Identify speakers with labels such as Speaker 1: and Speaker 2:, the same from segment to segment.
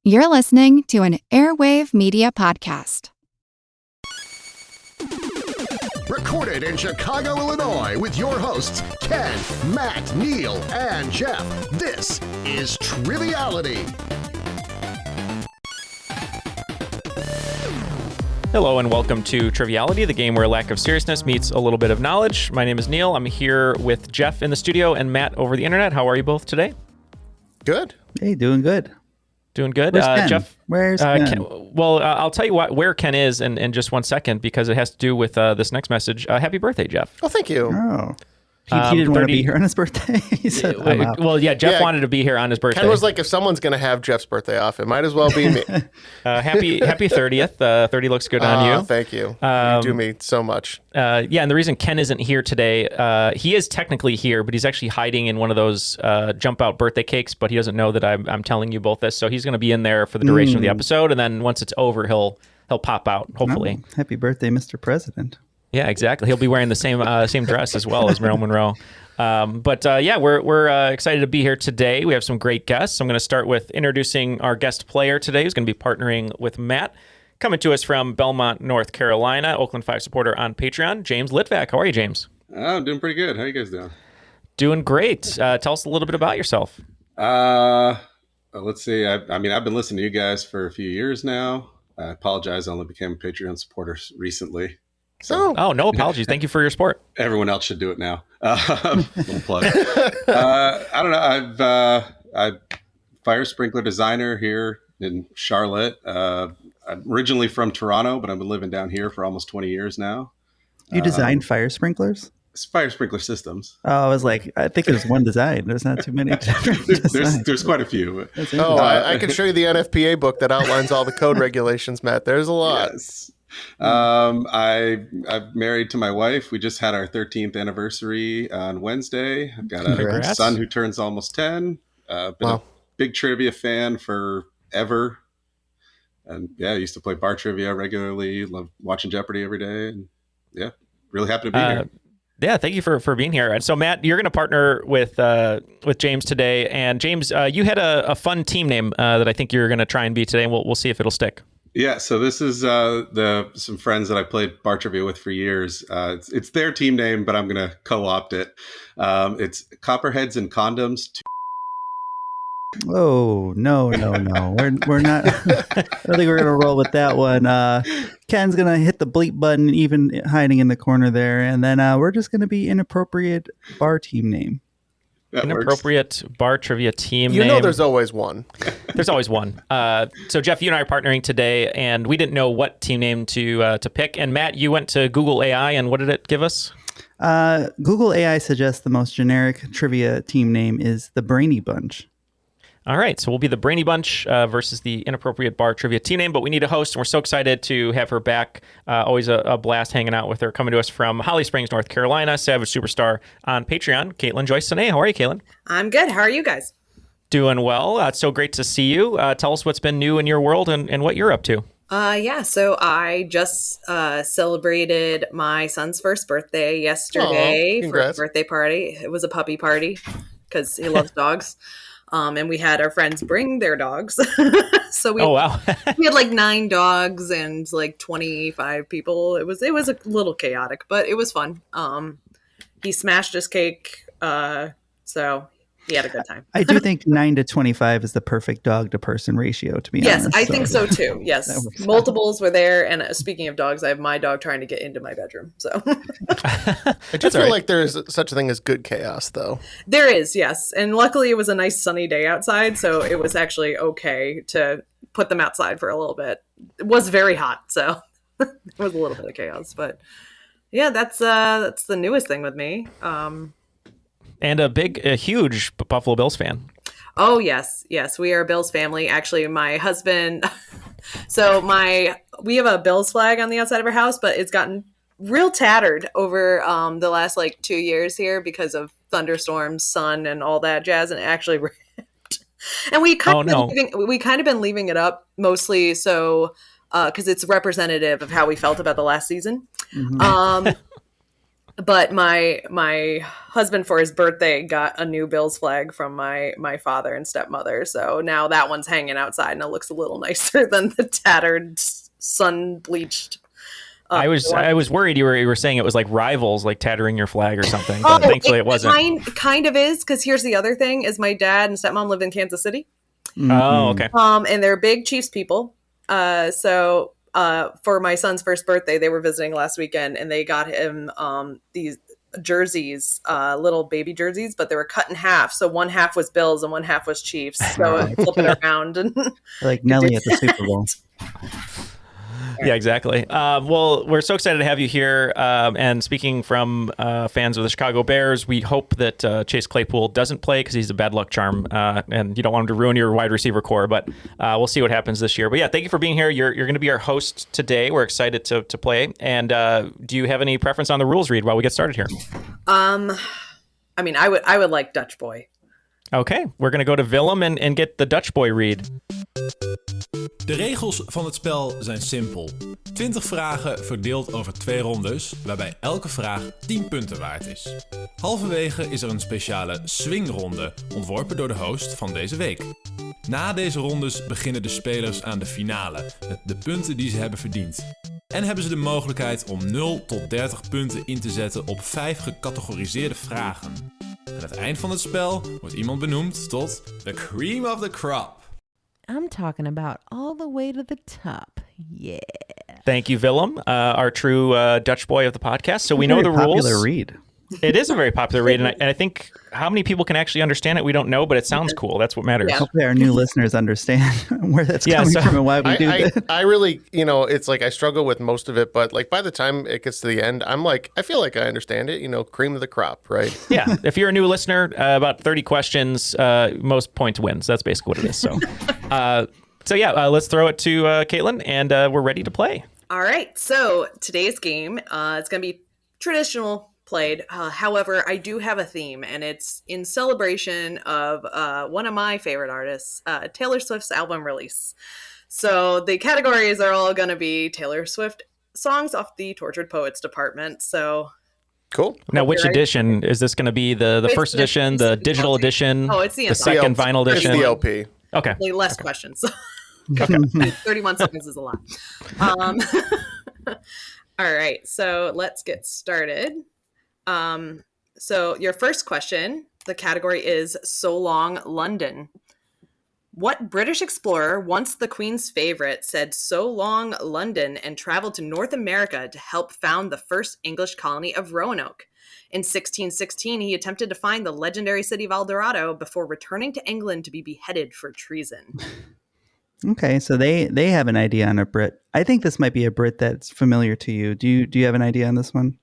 Speaker 1: You're listening to an Airwave Media podcast.
Speaker 2: Recorded in Chicago, Illinois, with your hosts, Ken, Matt, Neal, and Jeff. This is Triviality.
Speaker 3: Hello and welcome to Triviality, the game where lack of seriousness meets a little bit of knowledge. My name is Neal. I'm here with Jeff in the studio and Matt over the internet. How are you both today?
Speaker 2: Good.
Speaker 4: Hey, doing good.
Speaker 3: Doing good.
Speaker 4: Where's Ken?
Speaker 3: Jeff?
Speaker 4: Where's Ken?
Speaker 3: I'll tell you where Ken is in just one second because it has to do with this next message. Happy birthday, Jeff.
Speaker 2: Oh, thank you.
Speaker 4: Oh. He didn't want to be here on his birthday. He said,
Speaker 3: Jeff wanted to be here on his birthday.
Speaker 5: Ken was like, if someone's going to have Jeff's birthday off, it might as well be me.
Speaker 3: Happy 30th. 30 looks good on you.
Speaker 5: Thank you. You do me so much.
Speaker 3: And the reason Ken isn't here today, he is technically here, but he's actually hiding in one of those jump out birthday cakes, but he doesn't know that I'm telling you both this. So he's going to be in there for the duration of the episode. And then once it's over, he'll pop out, hopefully.
Speaker 4: Oh, happy birthday, Mr. President.
Speaker 3: Yeah, exactly. He'll be wearing the same dress as well as Marilyn Monroe. We're excited to be here today. We have some great guests. I'm going to start with introducing our guest player today, who's going to be partnering with Matt. Coming to us from Belmont, North Carolina, Oakland 5 supporter on Patreon, James Litvak. How are you, James?
Speaker 6: I'm doing pretty good. How you guys doing?
Speaker 3: Doing great. Tell us a little bit about yourself.
Speaker 6: Let's see. I've been listening to you guys for a few years now. I apologize. I only became a Patreon supporter recently.
Speaker 3: No apologies. Thank you for your support.
Speaker 6: Everyone else should do it now. Little plug. I don't know. I'm fire sprinkler designer here in Charlotte. I'm originally from Toronto, but I've been living down here for almost 20 years now.
Speaker 4: You designed fire sprinklers?
Speaker 6: Fire sprinkler systems.
Speaker 4: Oh, I was like, I think there's one design. There's not too many different designs.
Speaker 6: There's quite a few.
Speaker 5: I can show you the NFPA book that outlines all the code regulations, Matt. There's a lot.
Speaker 6: Yes. I'm married to my wife. We just had our 13th anniversary on Wednesday. I've got a son who turns almost 10. Been a big trivia fan forever. And I used to play bar trivia regularly. Love watching Jeopardy every day. And really happy to be here.
Speaker 3: Yeah, thank you for being here. And so, Matt, you're going to partner with James today. And James, you had a fun team name that I think you're going to try and be today. And we'll see if it'll stick.
Speaker 6: Yeah, so this is some friends that I played bar trivia with for years. It's their team name, but I'm going to co-opt it. It's Copperheads and Condoms.
Speaker 4: Oh, no. We're not. I don't think we're going to roll with that one. Ken's going to hit the bleep button, even hiding in the corner there. And then we're just going to be inappropriate bar team name.
Speaker 6: That
Speaker 3: Inappropriate
Speaker 6: works.
Speaker 3: Bar trivia team
Speaker 5: You
Speaker 3: name.
Speaker 5: know there's always one.
Speaker 3: There's always one. So, Jeff, you and I are partnering today, and we didn't know what team name to pick. And, Matt, you went to Google AI, and what did it give us?
Speaker 4: Google AI suggests the most generic trivia team name is the Brainy Bunch.
Speaker 3: All right, so we'll be the Brainy Bunch versus the Inappropriate Bar Trivia team name, but we need a host, and we're so excited to have her back. Always a blast hanging out with her. Coming to us from Holly Springs, North Carolina, Savage Superstar on Patreon, Caitlin Joyce-Senay. How are you, Caitlin?
Speaker 7: I'm good. How are you guys?
Speaker 3: Doing well. It's so great to see you. Tell us what's been new in your world and what you're up to.
Speaker 7: So I just celebrated my son's first birthday yesterday for a birthday party. It was a puppy party because he loves dogs. And we had our friends bring their dogs. So we had like 9 dogs and like 25 people. It was a little chaotic, but it was fun. He smashed his cake. So he had a good time.
Speaker 4: I do think 9 to 25 is the perfect dog to person ratio, to be honest.
Speaker 7: Yes, I think so too. Yes. Multiples were there. And speaking of dogs, I have my dog trying to get into my bedroom. So
Speaker 5: I do feel like there's such a thing as good chaos, though.
Speaker 7: There is, yes. And luckily it was a nice sunny day outside. So it was actually okay to put them outside for a little bit. It was very hot. So it was a little bit of chaos. But yeah, that's the newest thing with me.
Speaker 3: And a huge Buffalo Bills fan.
Speaker 7: Oh, yes. Yes, we are a Bills family. Actually, my husband, we have a Bills flag on the outside of our house, but it's gotten real tattered over the last 2 years here because of thunderstorms, sun, and all that jazz, and it actually ripped. And we kind of been leaving it up mostly so because it's representative of how we felt about the last season. Mm-hmm. But my husband for his birthday got a new Bills flag from my father and stepmother. So now that one's hanging outside and it looks a little nicer than the tattered sun bleached.
Speaker 3: I was worried you were saying it was like rivals, like tattering your flag or something. But thankfully it wasn't.
Speaker 7: Kind of is, because here's the other thing: is my dad and stepmom live in Kansas City.
Speaker 3: Oh, okay.
Speaker 7: And they're big Chiefs people. So for my son's first birthday, they were visiting last weekend, and they got him these jerseys, little baby jerseys, but they were cut in half. So one half was Bills and one half was Chiefs. So flip it around and
Speaker 4: like Nelly at the Super Bowl.
Speaker 3: Yeah, exactly. Well, we're so excited to have you here. And speaking from fans of the Chicago Bears, we hope that Chase Claypool doesn't play because he's a bad luck charm, and you don't want him to ruin your wide receiver core. But we'll see what happens this year. But yeah, thank you for being here. You're going to be our host today. We're excited to play. And do you have any preference on the rules read while we get started here?
Speaker 7: I mean, I would like Dutch Boy.
Speaker 3: Okay, we're going to go to Willem and get the Dutch Boy read.
Speaker 8: De regels van het spel zijn simpel. 20 vragen verdeeld over 2 rondes, waarbij elke vraag 10 punten waard is. Halverwege is er een speciale swingronde, ontworpen door de host van deze week. Na deze rondes beginnen de spelers aan de finale, met de punten die ze hebben verdiend. En hebben ze de mogelijkheid om 0 tot 30 punten in te zetten op 5 gecategoriseerde vragen. Aan het eind van het spel wordt iemand benoemd tot the cream of the crop.
Speaker 9: I'm talking about all the way to the top. Yeah.
Speaker 3: Thank you, Willem, our true Dutch boy of the podcast. So we know the rules.
Speaker 4: Popular read.
Speaker 3: It is a very popular read, and I think how many people can actually understand it, we don't know, but it sounds cool. That's what matters.
Speaker 7: Yeah.
Speaker 4: Hopefully our new listeners understand where that's coming from and why we do that.
Speaker 5: I really, it's like I struggle with most of it, but like by the time it gets to the end, I'm like, I feel like I understand it, cream of the crop, right?
Speaker 3: Yeah. If you're a new listener, about 30 questions, most points wins. That's basically what it is. So, let's throw it to Caitlin, and we're ready to play.
Speaker 7: All right. So today's game, it's going to be traditional played. However, I do have a theme, and it's in celebration of one of my favorite artists, Taylor Swift's album release. So the categories are all going to be Taylor Swift songs off the Tortured Poets department. So
Speaker 5: cool.
Speaker 3: Now, which edition is this going to be? The first edition, the digital edition?
Speaker 7: Oh, it's the
Speaker 3: second vinyl edition.
Speaker 5: It's the LP.
Speaker 3: Okay.
Speaker 7: Less questions.
Speaker 3: Okay.
Speaker 7: 31 seconds is a lot. All right. So let's get started. So your first question, the category is So Long, London. What British explorer, once the Queen's favorite, said so long, London, and traveled to North America to help found the first English colony of Roanoke? In 1616, he attempted to find the legendary city of El Dorado before returning to England to be beheaded for treason.
Speaker 4: Okay, so they have an idea on a Brit. I think this might be a Brit that's familiar to you. Do you have an idea on this one?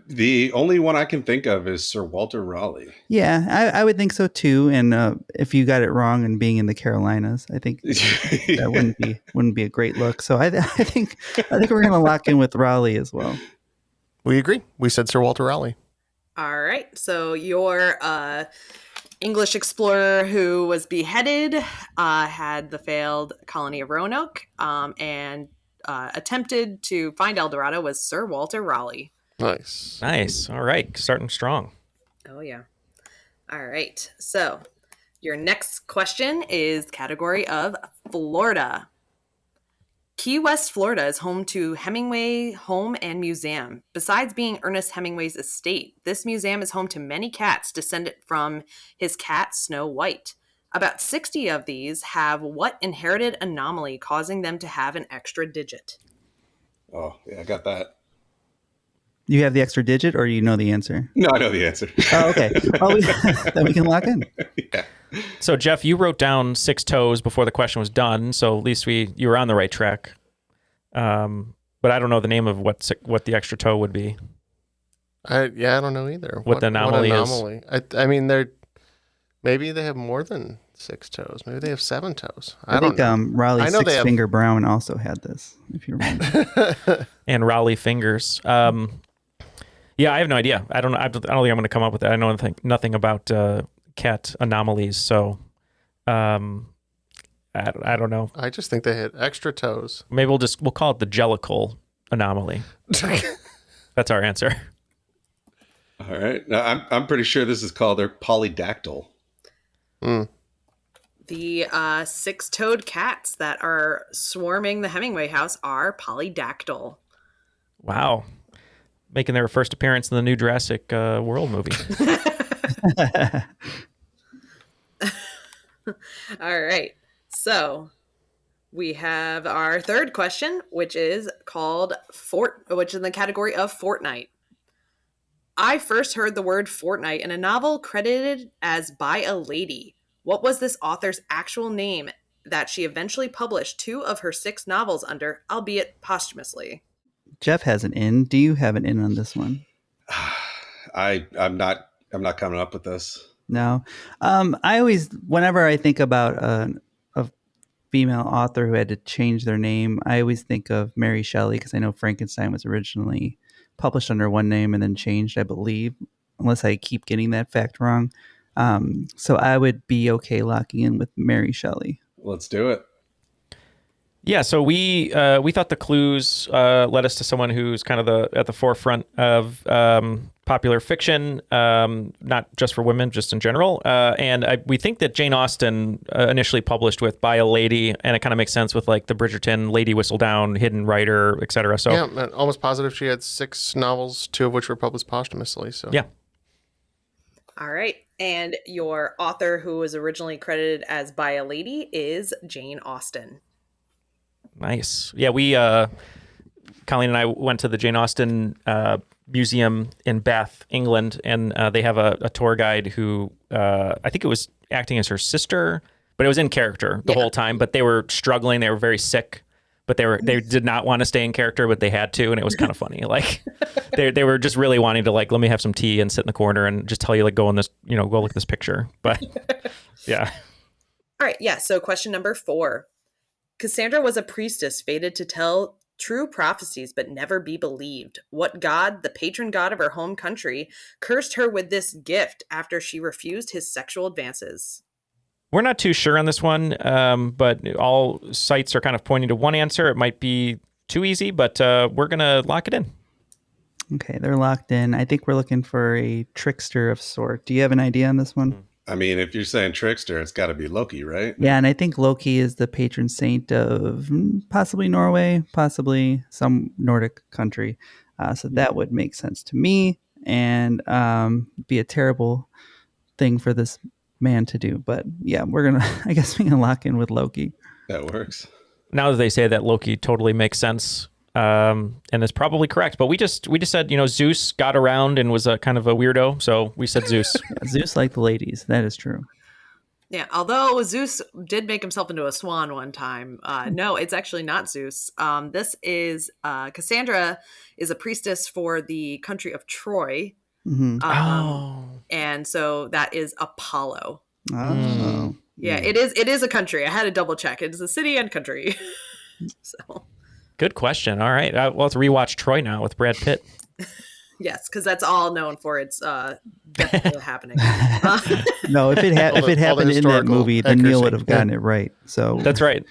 Speaker 6: The only one I can think of is Sir Walter Raleigh. Yeah,
Speaker 4: I would think so too. And if you got it wrong and being in the Carolinas, I think that wouldn't be a great look. So I think we're going to lock in with Raleigh as well.
Speaker 5: We agree. We said Sir Walter Raleigh.
Speaker 7: All right. So your English explorer who was beheaded had the failed colony of Roanoke and attempted to find El Dorado was Sir Walter Raleigh.
Speaker 3: Nice. All right. Starting strong.
Speaker 7: Oh, yeah. All right. So your next question is category of Florida. Key West, Florida is home to Hemingway Home and Museum. Besides being Ernest Hemingway's estate, this museum is home to many cats descended from his cat, Snow White. About 60 of these have what inherited anomaly causing them to have an extra digit?
Speaker 6: Oh, yeah, I got that.
Speaker 4: You have the extra digit, or you know the answer?
Speaker 6: No, I know the answer.
Speaker 4: Oh, okay. Well, then we can lock in.
Speaker 6: Yeah.
Speaker 3: So, Jeff, you wrote down 6 toes before the question was done, so at least you were on the right track. But I don't know the name of what the extra toe would be.
Speaker 5: I don't know either.
Speaker 3: What the anomaly is.
Speaker 5: I mean, maybe they have more than 6 toes. Maybe they have 7 toes. I
Speaker 4: think
Speaker 5: know.
Speaker 4: Raleigh Six Finger Brown also had this, if you remember.
Speaker 3: And Raleigh Fingers. Yeah, I have no idea. I don't think I'm going to come up with it. I know nothing about cat anomalies, so I don't know.
Speaker 5: I just think they had extra toes.
Speaker 3: Maybe we'll call it the Jellicle anomaly. That's our answer.
Speaker 6: All right. Now, I'm pretty sure this is called their polydactyl.
Speaker 7: The six-toed cats that are swarming the Hemingway house are polydactyl.
Speaker 3: Wow. Making their first appearance in the new Jurassic World movie.
Speaker 7: All right. So we have our third question, which is called which is in the category of Fortnite. I first heard the word Fortnite in a novel credited as by a lady. What was this author's actual name that she eventually published 2 of her 6 novels under, albeit posthumously?
Speaker 4: Jeff has an in. Do you have an in on this one?
Speaker 6: I'm not coming up with this.
Speaker 4: No. I always, whenever I think about a female author who had to change their name, I always think of Mary Shelley, because I know Frankenstein was originally published under one name and then changed, I believe, unless I keep getting that fact wrong. So I would be okay locking in with Mary Shelley.
Speaker 6: Let's do it.
Speaker 3: Yeah, so we thought the clues led us to someone who's kind of at the forefront of popular fiction, not just for women, just in general. And we think that Jane Austen initially published with by a lady, and it kind of makes sense with like the Bridgerton, Lady Whistledown, Hidden Writer, etc. So
Speaker 5: yeah, I'm almost positive she had 6 novels, 2 of which were published posthumously. So
Speaker 3: yeah.
Speaker 7: All right. And your author who was originally credited as by a lady is Jane Austen.
Speaker 3: Nice. Yeah, Colleen and I went to the Jane Austen Museum in Bath, England, and they have a tour guide who I think it was acting as her sister, but it was in character the whole time. But they were struggling; they were very sick, but they did not want to stay in character, but they had to, and it was kind of funny. Like they were just really wanting to like, let me have some tea and sit in the corner and just tell you like, go in this, go look at this picture. But yeah.
Speaker 7: All right. Yeah. So question number 4. Cassandra was a priestess fated to tell true prophecies but never be believed. What god, the patron god of her home country, cursed her with this gift after she refused his sexual advances?
Speaker 3: We're not too sure on this one, but all sites are kind of pointing to one answer. It might be too easy, but we're going to lock it in.
Speaker 4: Okay, they're locked in. I think we're looking for a trickster of sort. Do you have an idea on this one?
Speaker 6: I mean, if you're saying trickster, it's got to be Loki, right?
Speaker 4: Yeah, and I think Loki is the patron saint of possibly Norway, possibly some Nordic country. So that would make sense to me and be a terrible thing for this man to do. But yeah, I guess we're going to lock in with Loki.
Speaker 6: That works.
Speaker 3: Now that they say that, Loki totally makes sense. And is probably correct, but we just said Zeus got around and was a kind of a weirdo, so we said Zeus.
Speaker 4: Zeus liked the ladies. That is true.
Speaker 7: Yeah, although Zeus did make himself into a swan one time. No, it's actually not Zeus. This is Cassandra is a priestess for the country of Troy.
Speaker 4: Mm-hmm.
Speaker 7: And so that is Apollo.
Speaker 4: Oh,
Speaker 7: yeah, it is a country. I had to double check. It is a city and country. So.
Speaker 3: Good question. All right. We'll have to rewatch Troy now with Brad Pitt.
Speaker 7: Yes, because that's all known for its definitely happening.
Speaker 4: No, if it happened in that movie, then Neal would have gotten it right. So
Speaker 3: that's right.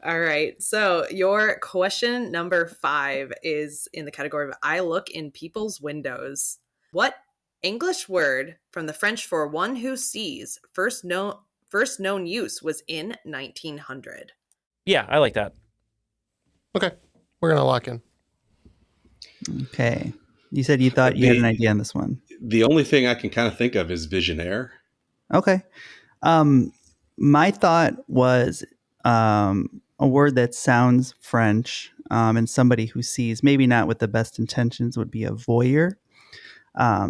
Speaker 7: All right. So your question number 5 is in the category of I look in people's windows. What English word from the French for one who sees first known use was in 1900?
Speaker 3: Yeah, I like that.
Speaker 5: Okay. We're going to lock in.
Speaker 4: Okay. You said you thought you had an idea on this one.
Speaker 6: The only thing I can kind of think of is visionaire.
Speaker 4: Okay. My thought was a word that sounds French and somebody who sees, maybe not with the best intentions, would be a voyeur. I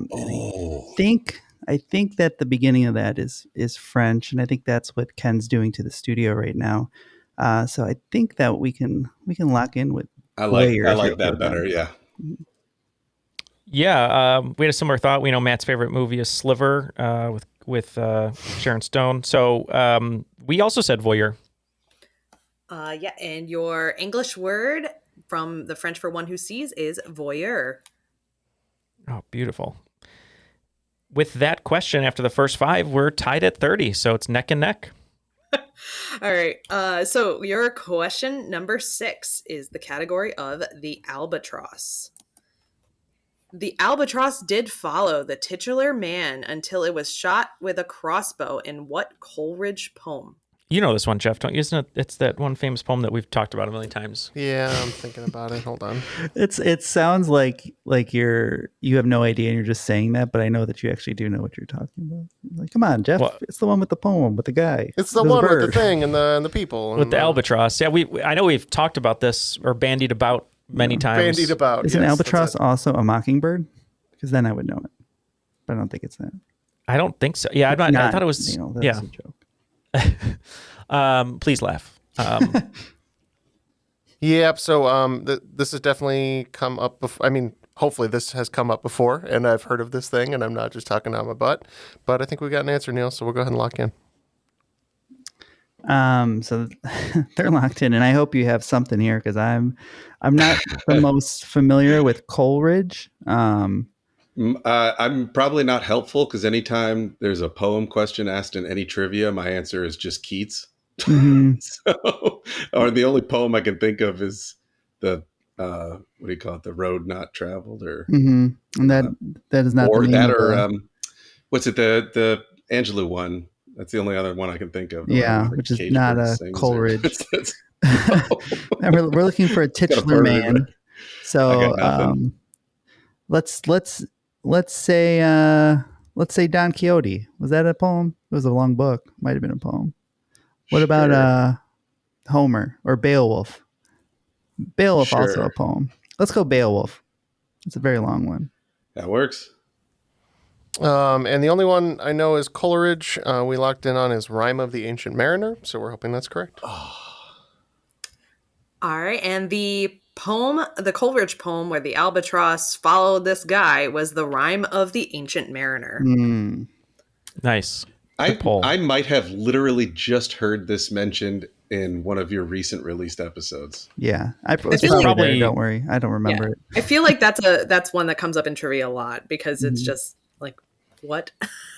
Speaker 4: think that the beginning of that is French, and I think that's what Ken's doing to the studio right now. So I think that we can lock in with.
Speaker 6: I like that better. Yeah.
Speaker 3: Yeah. We had a similar thought. We know Matt's favorite movie is Sliver with Sharon Stone. So we also said voyeur.
Speaker 7: Yeah, and your English word from the French for one who sees is voyeur.
Speaker 3: Oh, beautiful. With that question, after the first 5, we're tied at 30, so it's neck and neck.
Speaker 7: All right. So your question number 6 is the category of the albatross. The albatross did follow the titular man until it was shot with a crossbow in what Coleridge poem?
Speaker 3: You know this one, Jeff, don't you? Isn't it? It's that one famous poem that we've talked about a million times.
Speaker 5: Yeah, I'm thinking about it. Hold on.
Speaker 4: It sounds like you have no idea and you're just saying that, but I know that you actually do know what you're talking about. Like, come on, Jeff, it's the one with the poem with the guy.
Speaker 5: It's the one with the thing and the people
Speaker 3: with the albatross. Yeah, I know we've talked about this or bandied about many times.
Speaker 5: Bandied about.
Speaker 4: Is an albatross also a mockingbird? Because then I would know it, but I don't think it's that.
Speaker 3: I don't think so. Yeah, I thought it was.
Speaker 4: That's a joke.
Speaker 3: Please laugh.
Speaker 5: Yep. So this has definitely come up before. I mean, hopefully this has come up before, and I've heard of this thing, and I'm not just talking out my butt. But I think we got an answer, Neal. So we'll go ahead and lock in.
Speaker 4: So they're locked in, and I hope you have something here because I'm not the most familiar with Coleridge.
Speaker 6: I'm probably not helpful because anytime there's a poem question asked in any trivia, my answer is just Keats. So, or the only poem I can think of is the what do you call it? The Road Not Traveled, or
Speaker 4: and that is not
Speaker 6: or
Speaker 4: the name
Speaker 6: that,
Speaker 4: of
Speaker 6: or what's it? The Angelou one. That's the only other one I can think of.
Speaker 4: Yeah, which is not a Coleridge. We're looking for a titular man. So let's say Don Quixote. Was that a poem? It was a long book. Might have been a poem. What about Homer or Beowulf? Beowulf also a poem. Let's go Beowulf. It's a very long one.
Speaker 6: That works.
Speaker 5: And the only one I know is Coleridge. We locked in on his Rime of the Ancient Mariner, so we're hoping that's correct.
Speaker 7: All right, and the poem, the Coleridge poem where the albatross followed this guy, was the Rime of the Ancient Mariner.
Speaker 3: Nice.
Speaker 6: I might have literally just heard this mentioned in one of your recent released episodes.
Speaker 4: Yeah, I was probably there. Don't worry, I don't remember it.
Speaker 7: I feel like that's one that comes up in trivia a lot because it's just like, what?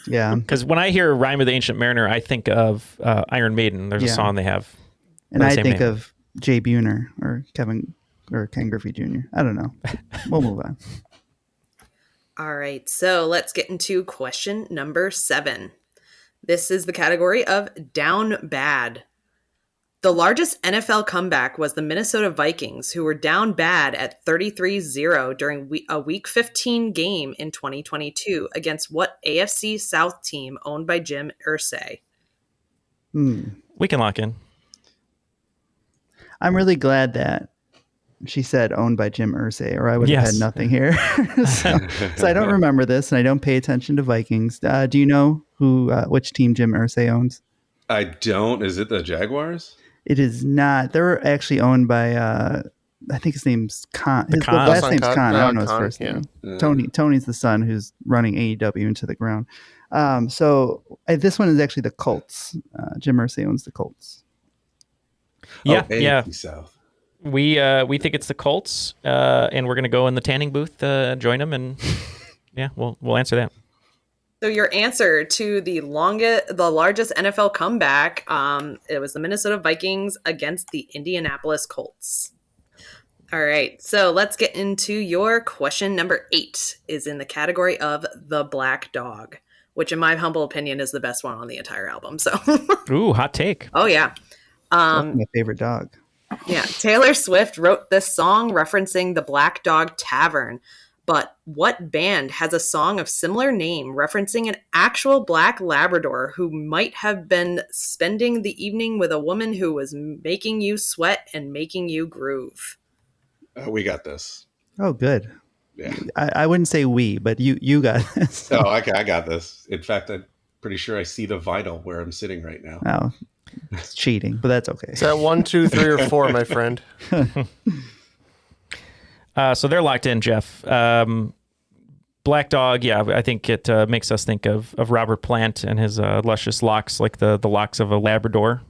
Speaker 4: Yeah,
Speaker 3: because when I hear Rime of the Ancient Mariner, I think of Iron Maiden. There's a song they have,
Speaker 4: and I think of Jay Buhner or Ken Griffey Jr. I don't know. We'll move on.
Speaker 7: All right, so let's get into question number 7. This is the category of down bad. The largest NFL comeback was the Minnesota Vikings, who were down bad at 33-0 during a Week 15 game in 2022 against what AFC South team owned by Jim Irsay?
Speaker 3: We can lock in.
Speaker 4: I'm really glad that she said owned by Jim Irsay, or I would have had nothing here. so I don't remember this, and I don't pay attention to Vikings. Do you know which team Jim Irsay owns?
Speaker 6: I don't. Is it the Jaguars?
Speaker 4: It is not. They're actually owned by, I think his name's Khan. His last name's Khan. I don't know his first name. Tony's the son who's running AEW into the ground. So this one is actually the Colts. Jim Irsay owns the Colts.
Speaker 3: Yeah.
Speaker 6: South.
Speaker 3: We think it's the Colts, and we're going to go in the tanning booth, join them, and we'll answer that.
Speaker 7: So your answer to the largest NFL comeback, it was the Minnesota Vikings against the Indianapolis Colts. All right, so let's get into your question number 8. Is in the category of the Black Dog, which in my humble opinion is the best one on the entire album. So,
Speaker 3: ooh, hot take.
Speaker 7: Oh yeah,
Speaker 4: that's my favorite dog.
Speaker 7: Yeah, Taylor Swift wrote this song referencing the Black Dog Tavern, but what band has a song of similar name referencing an actual black Labrador who might have been spending the evening with a woman who was making you sweat and making you groove?
Speaker 6: We got this.
Speaker 4: Oh, good.
Speaker 6: Yeah,
Speaker 4: I wouldn't say we, but you got this.
Speaker 6: Oh, I got this. In fact, I'm pretty sure I see the vinyl where I'm sitting right now.
Speaker 4: Oh. It's cheating, but that's okay.
Speaker 5: Is that 1, 2, 3, or 4, my friend?
Speaker 3: So they're locked in, Jeff. Black Dog, I think it makes us think of Robert Plant and his luscious locks, like the locks of a Labrador.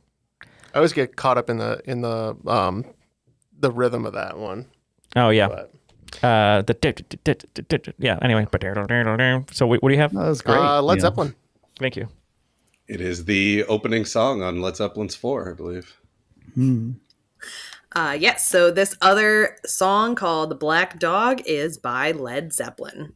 Speaker 5: I always get caught up in the rhythm of that one.
Speaker 3: Oh yeah. Anyway. So what do you have?
Speaker 4: That was great.
Speaker 5: Led Zeppelin.
Speaker 3: Thank you.
Speaker 6: It is the opening song on Led Zeppelin's 4, I believe.
Speaker 7: Yes, so this other song called Black Dog is by Led Zeppelin.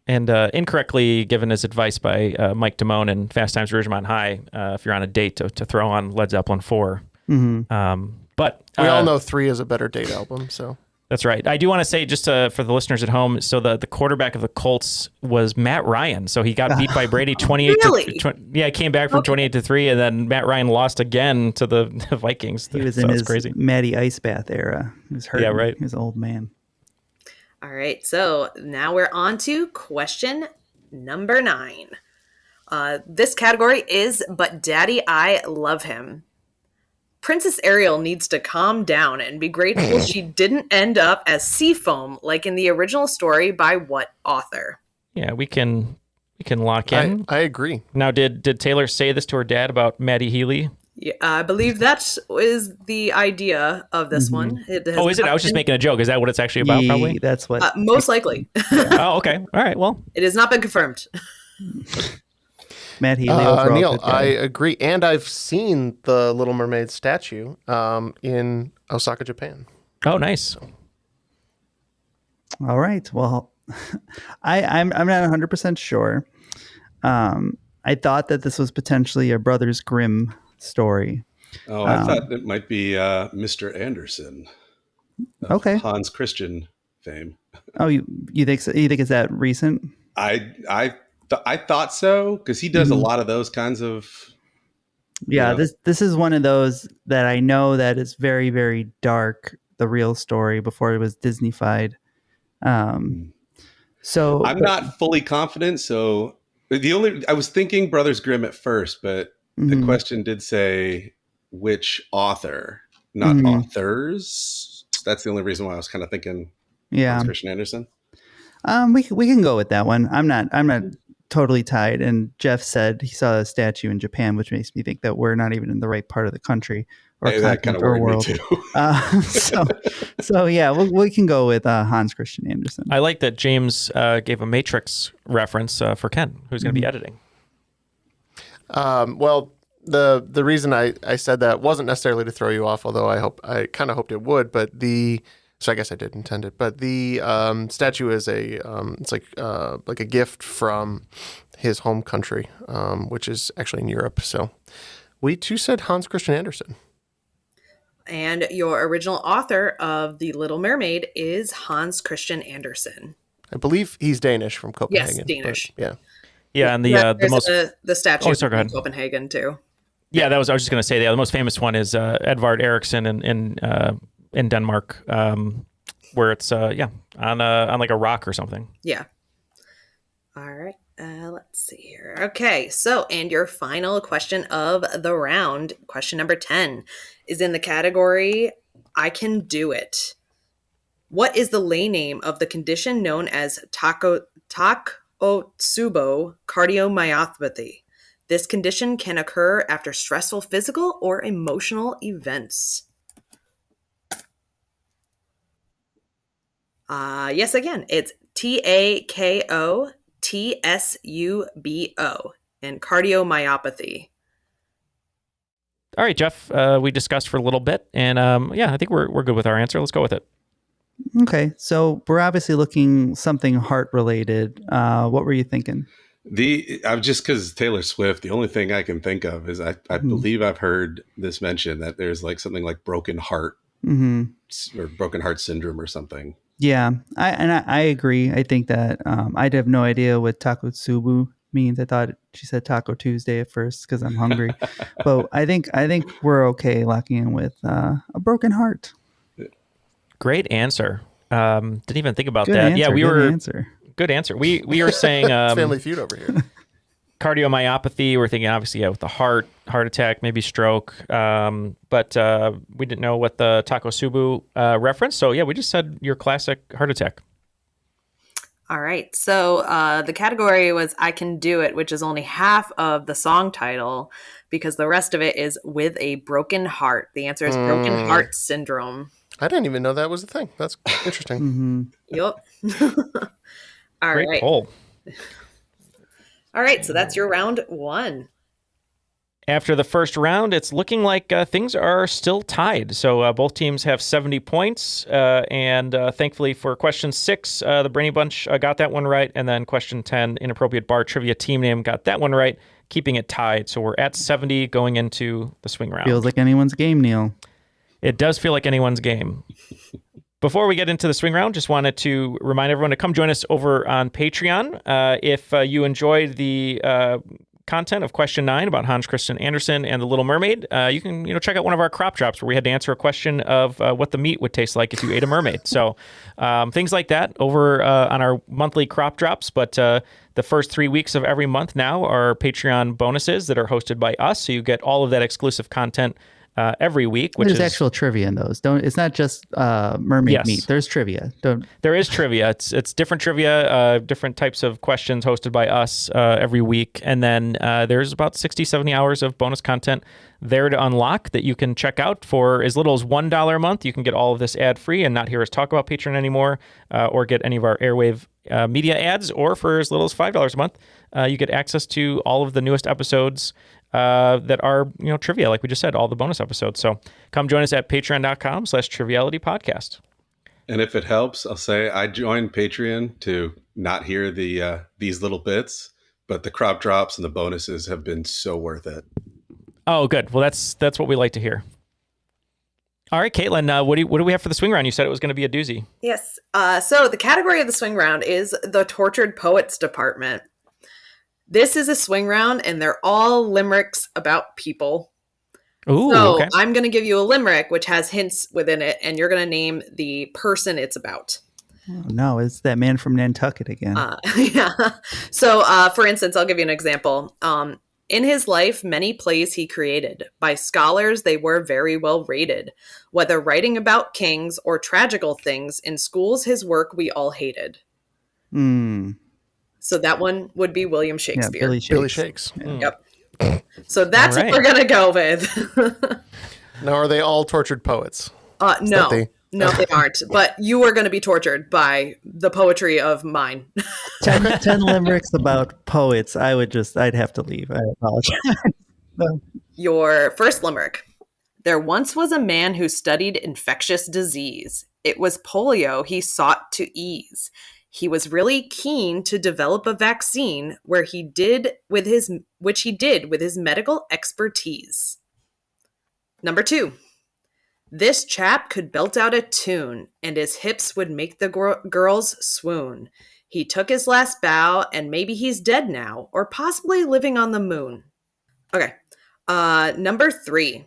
Speaker 3: And incorrectly given as advice by Mike Damone in Fast Times at Ridgemont High, if you're on a date, to throw on Led Zeppelin 4. But
Speaker 5: we all know 3 is a better date album, so...
Speaker 3: That's right. I do want to say, just for the listeners at home, so the quarterback of the Colts was Matt Ryan. So he got beat by Brady 28
Speaker 7: really?
Speaker 3: He came back from 28-3, and then Matt Ryan lost again to the Vikings.
Speaker 4: He was in his crazy Matty Ice Bath era. He was hurt.
Speaker 3: Yeah, right.
Speaker 4: He was an old man.
Speaker 7: All right, so now we're on to question number 9. This category is But Daddy, I Love Him. Princess Ariel needs to calm down and be grateful she didn't end up as Seafoam like in the original story by what author?
Speaker 3: Yeah, we can lock in.
Speaker 5: I agree.
Speaker 3: Now, did Taylor say this to her dad about Maddie Healy?
Speaker 7: Yeah, I believe that is the idea of this one.
Speaker 3: Oh, is it? I was just making a joke. Is that what it's actually about, probably?
Speaker 4: That's what...
Speaker 7: most likely.
Speaker 3: Oh, okay. All right, well.
Speaker 7: It has not been confirmed.
Speaker 4: Matt Healy.
Speaker 5: Neal, I agree. And I've seen the Little Mermaid statue in Osaka, Japan.
Speaker 3: Oh, nice.
Speaker 4: All right. Well, I'm not 100% sure. I thought that this was potentially a Brothers Grimm story.
Speaker 6: Oh, I thought it might be Mr. Anderson.
Speaker 4: Okay.
Speaker 6: Hans Christian fame.
Speaker 4: Oh, you think so? You think it's that recent?
Speaker 6: I thought so, because he does a lot of those kinds of.
Speaker 4: Yeah, this is one of those that I know that is very, very dark. The real story before it was Disneyfied. So
Speaker 6: I'm not fully confident. So I was thinking Brothers Grimm at first, but the question did say which author, not authors. That's the only reason why I was kind of thinking.
Speaker 4: Yeah,
Speaker 6: Christian Andersen.
Speaker 4: We can go with that one. I'm not totally tied. And Jeff said he saw a statue in Japan, which makes me think that we're not even in the right part of the country or
Speaker 6: that kind of worried
Speaker 4: world.
Speaker 6: Me too.
Speaker 4: So yeah, we can go with Hans Christian Andersen.
Speaker 3: I like that James gave a Matrix reference for Ken, who's going to be editing.
Speaker 5: Well, the reason I said that wasn't necessarily to throw you off, although I kind of hoped it would. But so I guess I did intend it. But the statue is it's like a gift from his home country, which is actually in Europe. So we too said Hans Christian Andersen.
Speaker 7: And your original author of The Little Mermaid is Hans Christian Andersen.
Speaker 5: I believe he's Danish from Copenhagen.
Speaker 7: Yes, Danish.
Speaker 5: Yeah.
Speaker 3: Yeah, and
Speaker 7: the statue
Speaker 3: in
Speaker 7: Copenhagen too.
Speaker 3: Yeah, I was just going to say the most famous one is Edvard Eriksson in Denmark, where it's on like a rock or something.
Speaker 7: Yeah. All right. Let's see here. Okay. So, and your final question of the round, question number 10, is in the category I Can Do It. What is the lay name of the condition known as Takotsubo cardiomyopathy? This condition can occur after stressful physical or emotional events. Yes, again, it's TAKOTSUBO and cardiomyopathy.
Speaker 3: All right, Jeff, we discussed for a little bit, and I think we're good with our answer. Let's go with it.
Speaker 4: Okay, so we're obviously looking something heart related. What were you thinking?
Speaker 6: I'm just because Taylor Swift. The only thing I can think of is I believe I've heard this mention that there's like something like broken heart or broken heart syndrome or something.
Speaker 4: Yeah, I agree. I think that I'd have no idea what Takotsubo means. I thought she said Taco Tuesday at first because I'm hungry, but I think we're okay locking in with a broken heart.
Speaker 3: Great answer. Didn't even think about
Speaker 4: Good
Speaker 3: that.
Speaker 4: Answer,
Speaker 3: yeah, good answer. We were saying
Speaker 5: Family Feud over here.
Speaker 3: Cardiomyopathy. We're thinking obviously with the heart attack, maybe stroke. But we didn't know what the Takotsubo reference. So yeah, we just said your classic heart attack.
Speaker 7: All right. So the category was I Can Do It, which is only half of the song title because the rest of it is with a broken heart. The answer is broken heart syndrome.
Speaker 5: I didn't even know that was a thing. That's interesting.
Speaker 7: Yep. All
Speaker 3: Great
Speaker 7: right.
Speaker 3: poll.
Speaker 7: All right. So that's your round one.
Speaker 3: After the first round, it's looking like things are still tied. So both teams have 70 points. And thankfully for question 6, the Brainy Bunch got that one right. And then question 10, Inappropriate Bar Trivia Team Name, got that one right, keeping it tied. So we're at 70 going into the swing round.
Speaker 4: Feels like anyone's game, Neal.
Speaker 3: It does feel like anyone's game. Before we get into the swing round, just wanted to remind everyone to come join us over on Patreon. If you enjoyed the content of question 9 about Hans Christian Andersen and the Little Mermaid, you can check out one of our crop drops where we had to answer a question of what the meat would taste like if you ate a mermaid. So things like that over on our monthly crop drops. But the first 3 weeks of every month now are Patreon bonuses that are hosted by us. So you get all of that exclusive content every week.
Speaker 4: There's actual trivia in those. It's not just mermaid meat. There's trivia.
Speaker 3: There is trivia. It's different trivia, different types of questions hosted by us every week. And then there's about 60, 70 hours of bonus content there to unlock that you can check out for as little as $1 a month. You can get all of this ad free and not hear us talk about Patreon anymore, or get any of our Airwave Media ads, or for as little as $5 a month, you get access to all of the newest episodes that are, trivia, like we just said, all the bonus episodes. So come join us at patreon.com/trivialitypodcast.
Speaker 6: And if it helps, I'll say I joined Patreon to not hear these little bits, but the crop drops and the bonuses have been so worth it.
Speaker 3: Oh, good. Well, that's what we like to hear. All right, Caitlin, what do we have for the swing round? You said it was going to be a doozy.
Speaker 7: Yes. So the category of the swing round is the Tortured Poets Department. This is a swing round, and they're all limericks about people.
Speaker 3: Ooh,
Speaker 7: so
Speaker 3: okay.
Speaker 7: I'm going to give you a limerick, which has hints within it, and you're going to name the person it's about.
Speaker 4: Oh, no, it's that man from Nantucket again.
Speaker 7: Yeah. So, for instance, I'll give you an example. In his life, many plays he created. By scholars, they were very well rated. Whether writing about kings or tragical things, in schools, his work we all hated. So that one would be William Shakespeare.
Speaker 4: Yeah,
Speaker 5: Billy Shakes.
Speaker 7: Yep. So that's
Speaker 3: All right.
Speaker 7: what we're going to go with.
Speaker 5: Now, are they all tortured poets?
Speaker 7: No. No, they aren't. But you are going to be tortured by the poetry of mine.
Speaker 4: 10 limericks about poets. I'd have to leave. I apologize. No.
Speaker 7: Your first limerick. There once was a man who studied infectious disease. It was polio he sought to ease. He was really keen to develop a vaccine which he did with his medical expertise. Number 2. This chap could belt out a tune, and his hips would make the girls swoon. He took his last bow, and maybe he's dead now, or possibly living on the moon. Okay. Number 3.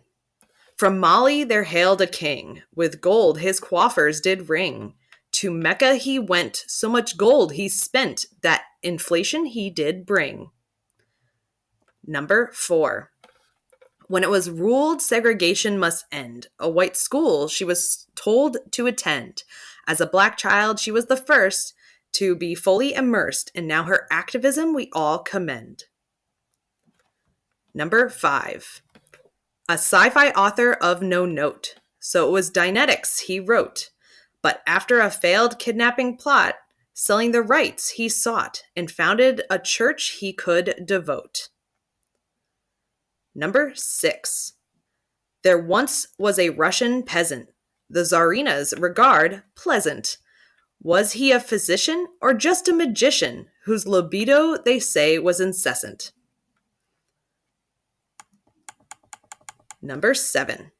Speaker 7: From Mali there hailed a king. With gold his coiffers did ring. To Mecca he went, so much gold he spent, that inflation he did bring. Number 4. When it was ruled segregation must end, a white school she was told to attend. As a black child, she was the first to be fully immersed, and now her activism we all commend. Number 5. A sci-fi author of no note. So it was Dianetics he wrote. But after a failed kidnapping plot, selling the rights he sought, and founded a church he could devote. Number 6. There once was a Russian peasant, the Tsarina's regard pleasant. Was he a physician or just a magician, whose libido they say was incessant? Number 7.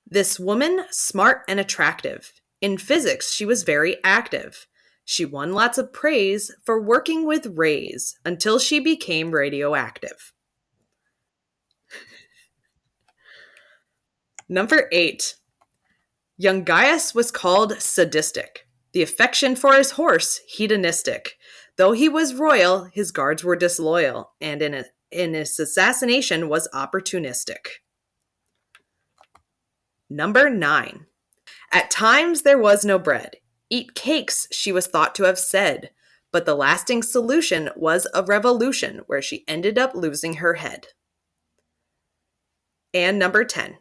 Speaker 7: This woman, smart and attractive. In physics, she was very active. She won lots of praise for working with rays until she became radioactive. Number 8. Young Gaius was called sadistic. The affection for his horse, hedonistic. Though he was royal, his guards were disloyal, and in his assassination was opportunistic. Number 9. At times there was no bread. Eat cakes, she was thought to have said. But the lasting solution was a revolution where she ended up losing her head. And number 10.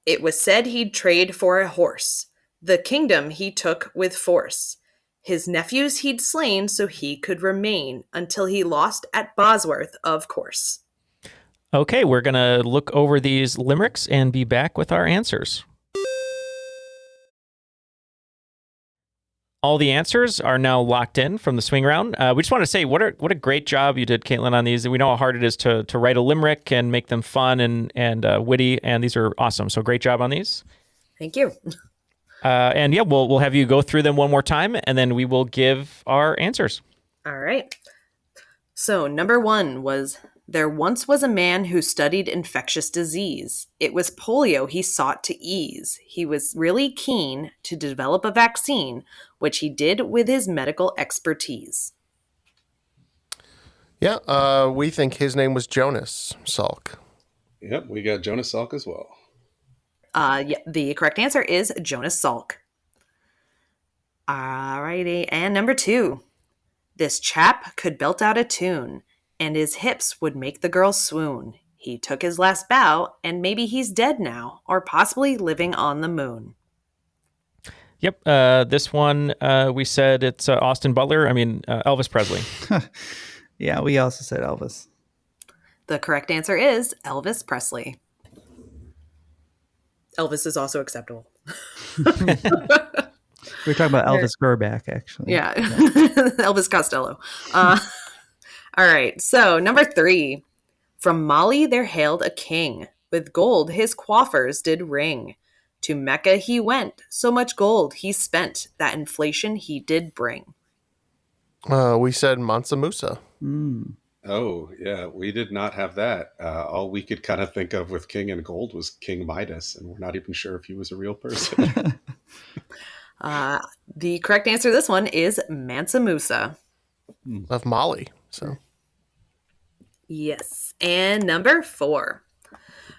Speaker 7: It was said he'd trade for a horse. The kingdom he took with force. His nephews he'd slain so he could remain until he lost at Bosworth, of course.
Speaker 3: Okay, we're going to look over these limericks and be back with our answers. All the answers are now locked in from the swing round. We just want to say what a great job you did, Caitlin, on these. We know how hard it is to write a limerick and make them fun and witty, and these are awesome. So great job on these.
Speaker 7: Thank you.
Speaker 3: And yeah, we'll have you go through them one more time, and then we will give our answers.
Speaker 7: All right. So number 1 was, there once was a man who studied infectious disease. It was polio he sought to ease. He was really keen to develop a vaccine, which he did with his medical expertise.
Speaker 5: Yeah, we think his name was Jonas Salk.
Speaker 6: Yep, we got Jonas Salk as well.
Speaker 7: Yeah, the correct answer is Jonas Salk. Alrighty, and number 2. This chap could belt out a tune, and his hips would make the girls swoon. He took his last bow, and maybe he's dead now, or possibly living on the moon.
Speaker 3: Yep, this one, we said it's Austin Butler. Elvis Presley.
Speaker 4: Yeah, we also said Elvis.
Speaker 7: The correct answer is Elvis Presley. Elvis is also acceptable.
Speaker 4: We were talking about Elvis Gerback, actually.
Speaker 7: Yeah. Elvis Costello. All right. So number 3, from Mali there hailed a king. With gold his coiffers did ring. To Mecca he went. So much gold he spent. That inflation he did bring.
Speaker 5: We said Mansa Musa.
Speaker 6: Oh, yeah, we did not have that. All we could kind of think of with king and gold was King Midas, and we're not even sure if he was a real person.
Speaker 7: The correct answer to this one is Mansa Musa.
Speaker 5: Of Mali. So
Speaker 7: Yes. And number 4.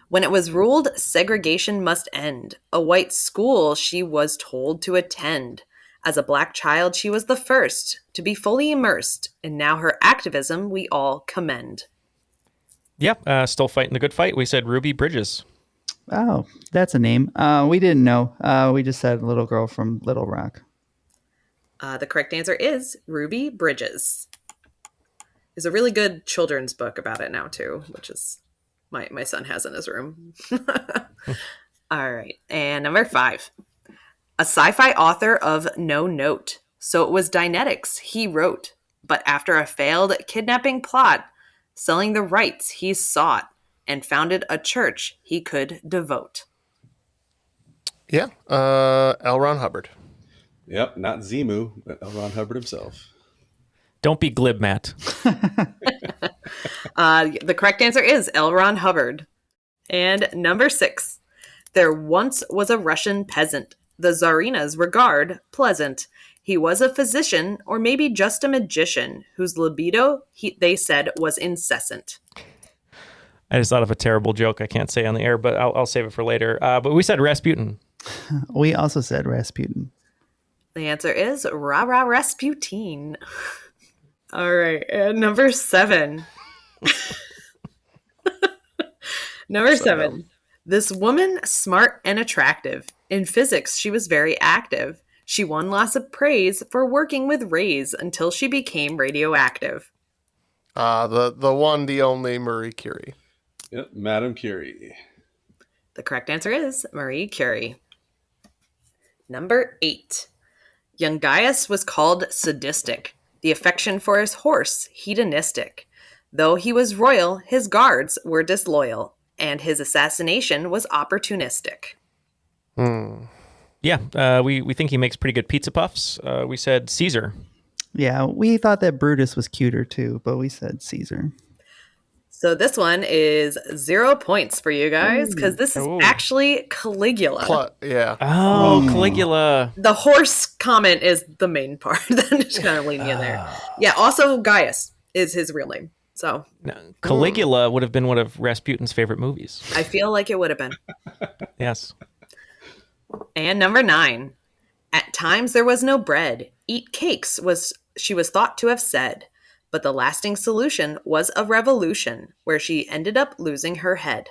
Speaker 7: When it was ruled segregation must end, a white school she was told to attend. As a black child, she was the first to be fully immersed, and now her activism we all commend.
Speaker 3: Yep, still fighting the good fight. We said Ruby Bridges.
Speaker 4: Oh, that's a name. We didn't know. We just said little girl from Little Rock.
Speaker 7: The correct answer is Ruby Bridges. There's a really good children's book about it now, too, which is my son has in his room. All right. And number 5. A sci-fi author of no note. So it was Dynetics he wrote. But after a failed kidnapping plot, selling the rights he sought, and founded a church he could devote.
Speaker 5: yeah, L. Ron Hubbard.
Speaker 6: Yep, not Zemu, but L. Ron Hubbard himself.
Speaker 3: Don't be glib, Matt.
Speaker 7: The correct answer is L. Ron Hubbard. And number 6. There once was a Russian peasant. The Tsarina's regard pleasant. He was a physician, or maybe just a magician, whose libido, they said, was incessant.
Speaker 3: I just thought of a terrible joke I can't say on the air, but I'll save it for later. But we said Rasputin.
Speaker 4: We also said Rasputin.
Speaker 7: The answer is Ra-Ra Rasputin. All right. And number 7. Number 7. This woman, smart and attractive. In physics, she was very active. She won lots of praise for working with rays until she became radioactive.
Speaker 5: The one, the only Marie Curie.
Speaker 6: Yep, Madame Curie.
Speaker 7: The correct answer is Marie Curie. Number 8. Young Gaius was called sadistic. The affection for his horse, hedonistic. Though he was royal, his guards were disloyal, and his assassination was opportunistic.
Speaker 3: Yeah, we think he makes pretty good pizza puffs. We said Caesar.
Speaker 4: Yeah, we thought that Brutus was cuter too, but we said Caesar.
Speaker 7: So this one is 0 points for you guys, because this is actually Caligula.
Speaker 5: Yeah.
Speaker 3: Oh, Caligula.
Speaker 7: The horse comment is the main part. I'm just kind of leaning in there. Yeah, also Gaius is his real name. So
Speaker 3: Caligula would have been one of Rasputin's favorite movies.
Speaker 7: I feel like it would have been.
Speaker 3: Yes.
Speaker 7: And number 9. At times there was no bread. Eat cakes she was thought to have said. But the lasting solution was a revolution where she ended up losing her head.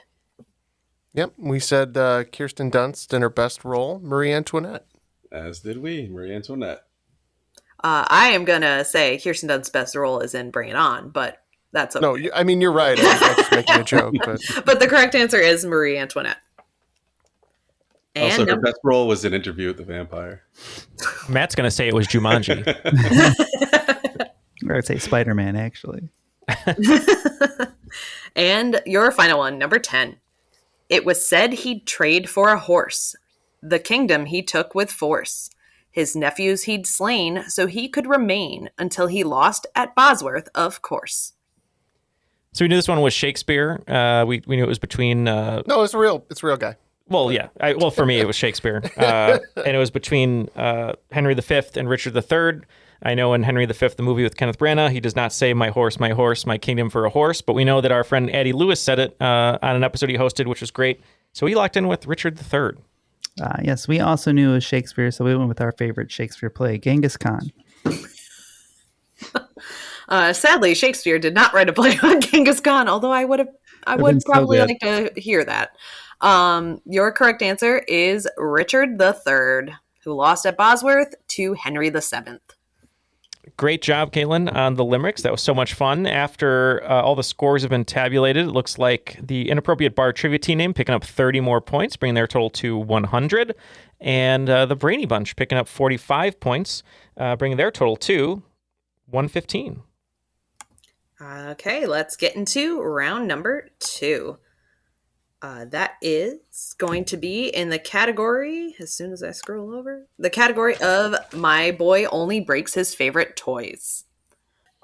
Speaker 5: Yep, we said Kirsten Dunst in her best role, Marie Antoinette.
Speaker 6: As did we, Marie Antoinette.
Speaker 7: I am going to say Kirsten Dunst's best role is in Bring It On, but That's okay.
Speaker 5: No, I mean, you're right. I'm just making a joke.
Speaker 7: But the correct answer is Marie Antoinette. And
Speaker 6: also, her best role was in Interview with the Vampire.
Speaker 3: Matt's going to say it was Jumanji.
Speaker 4: Or I'd say Spider-Man, actually.
Speaker 7: And your final one, number 10. It was said he'd trade for a horse. The kingdom he took with force. His nephews he'd slain so he could remain until he lost at Bosworth, of course.
Speaker 3: So we knew this one was Shakespeare. We knew it was between...
Speaker 5: No, it's a real guy.
Speaker 3: Well, yeah. For me, it was Shakespeare. And it was between Henry V and Richard III. I know in Henry V, the movie with Kenneth Branagh, he does not say, my horse, my kingdom for a horse. But we know that our friend Addie Lewis said it on an episode he hosted, which was great. So he locked in with Richard III.
Speaker 4: Yes, we also knew it was Shakespeare, so we went with our favorite Shakespeare play, Genghis Khan.
Speaker 7: Sadly, Shakespeare did not write a play on Genghis Khan, although I would probably like to hear that. Your correct answer is Richard III, who lost at Bosworth to Henry VII.
Speaker 3: Great job, Caitlin, on the limericks. That was so much fun. After all the scores have been tabulated, it looks like the Inappropriate Bar Trivia team name picking up 30 more points, bringing their total to 100. And the Brainy Bunch picking up 45 points, bringing their total to 115.
Speaker 7: Okay, let's get into round number 2. That is going to be in the category, as soon as I scroll over, the category of My Boy Only Breaks His Favorite Toys.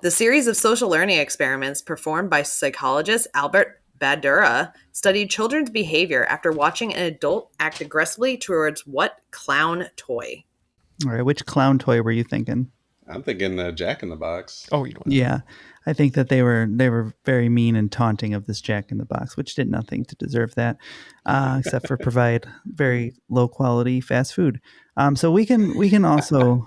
Speaker 7: The series of social learning experiments performed by psychologist Albert Bandura studied children's behavior after watching an adult act aggressively towards what clown toy?
Speaker 4: All right, which clown toy were you thinking?
Speaker 6: I'm thinking Jack in the Box.
Speaker 3: Oh, you don't.
Speaker 4: Yeah, I think that they were very mean and taunting of this Jack in the Box, which did nothing to deserve that, except for provide very low quality fast food. So we can also,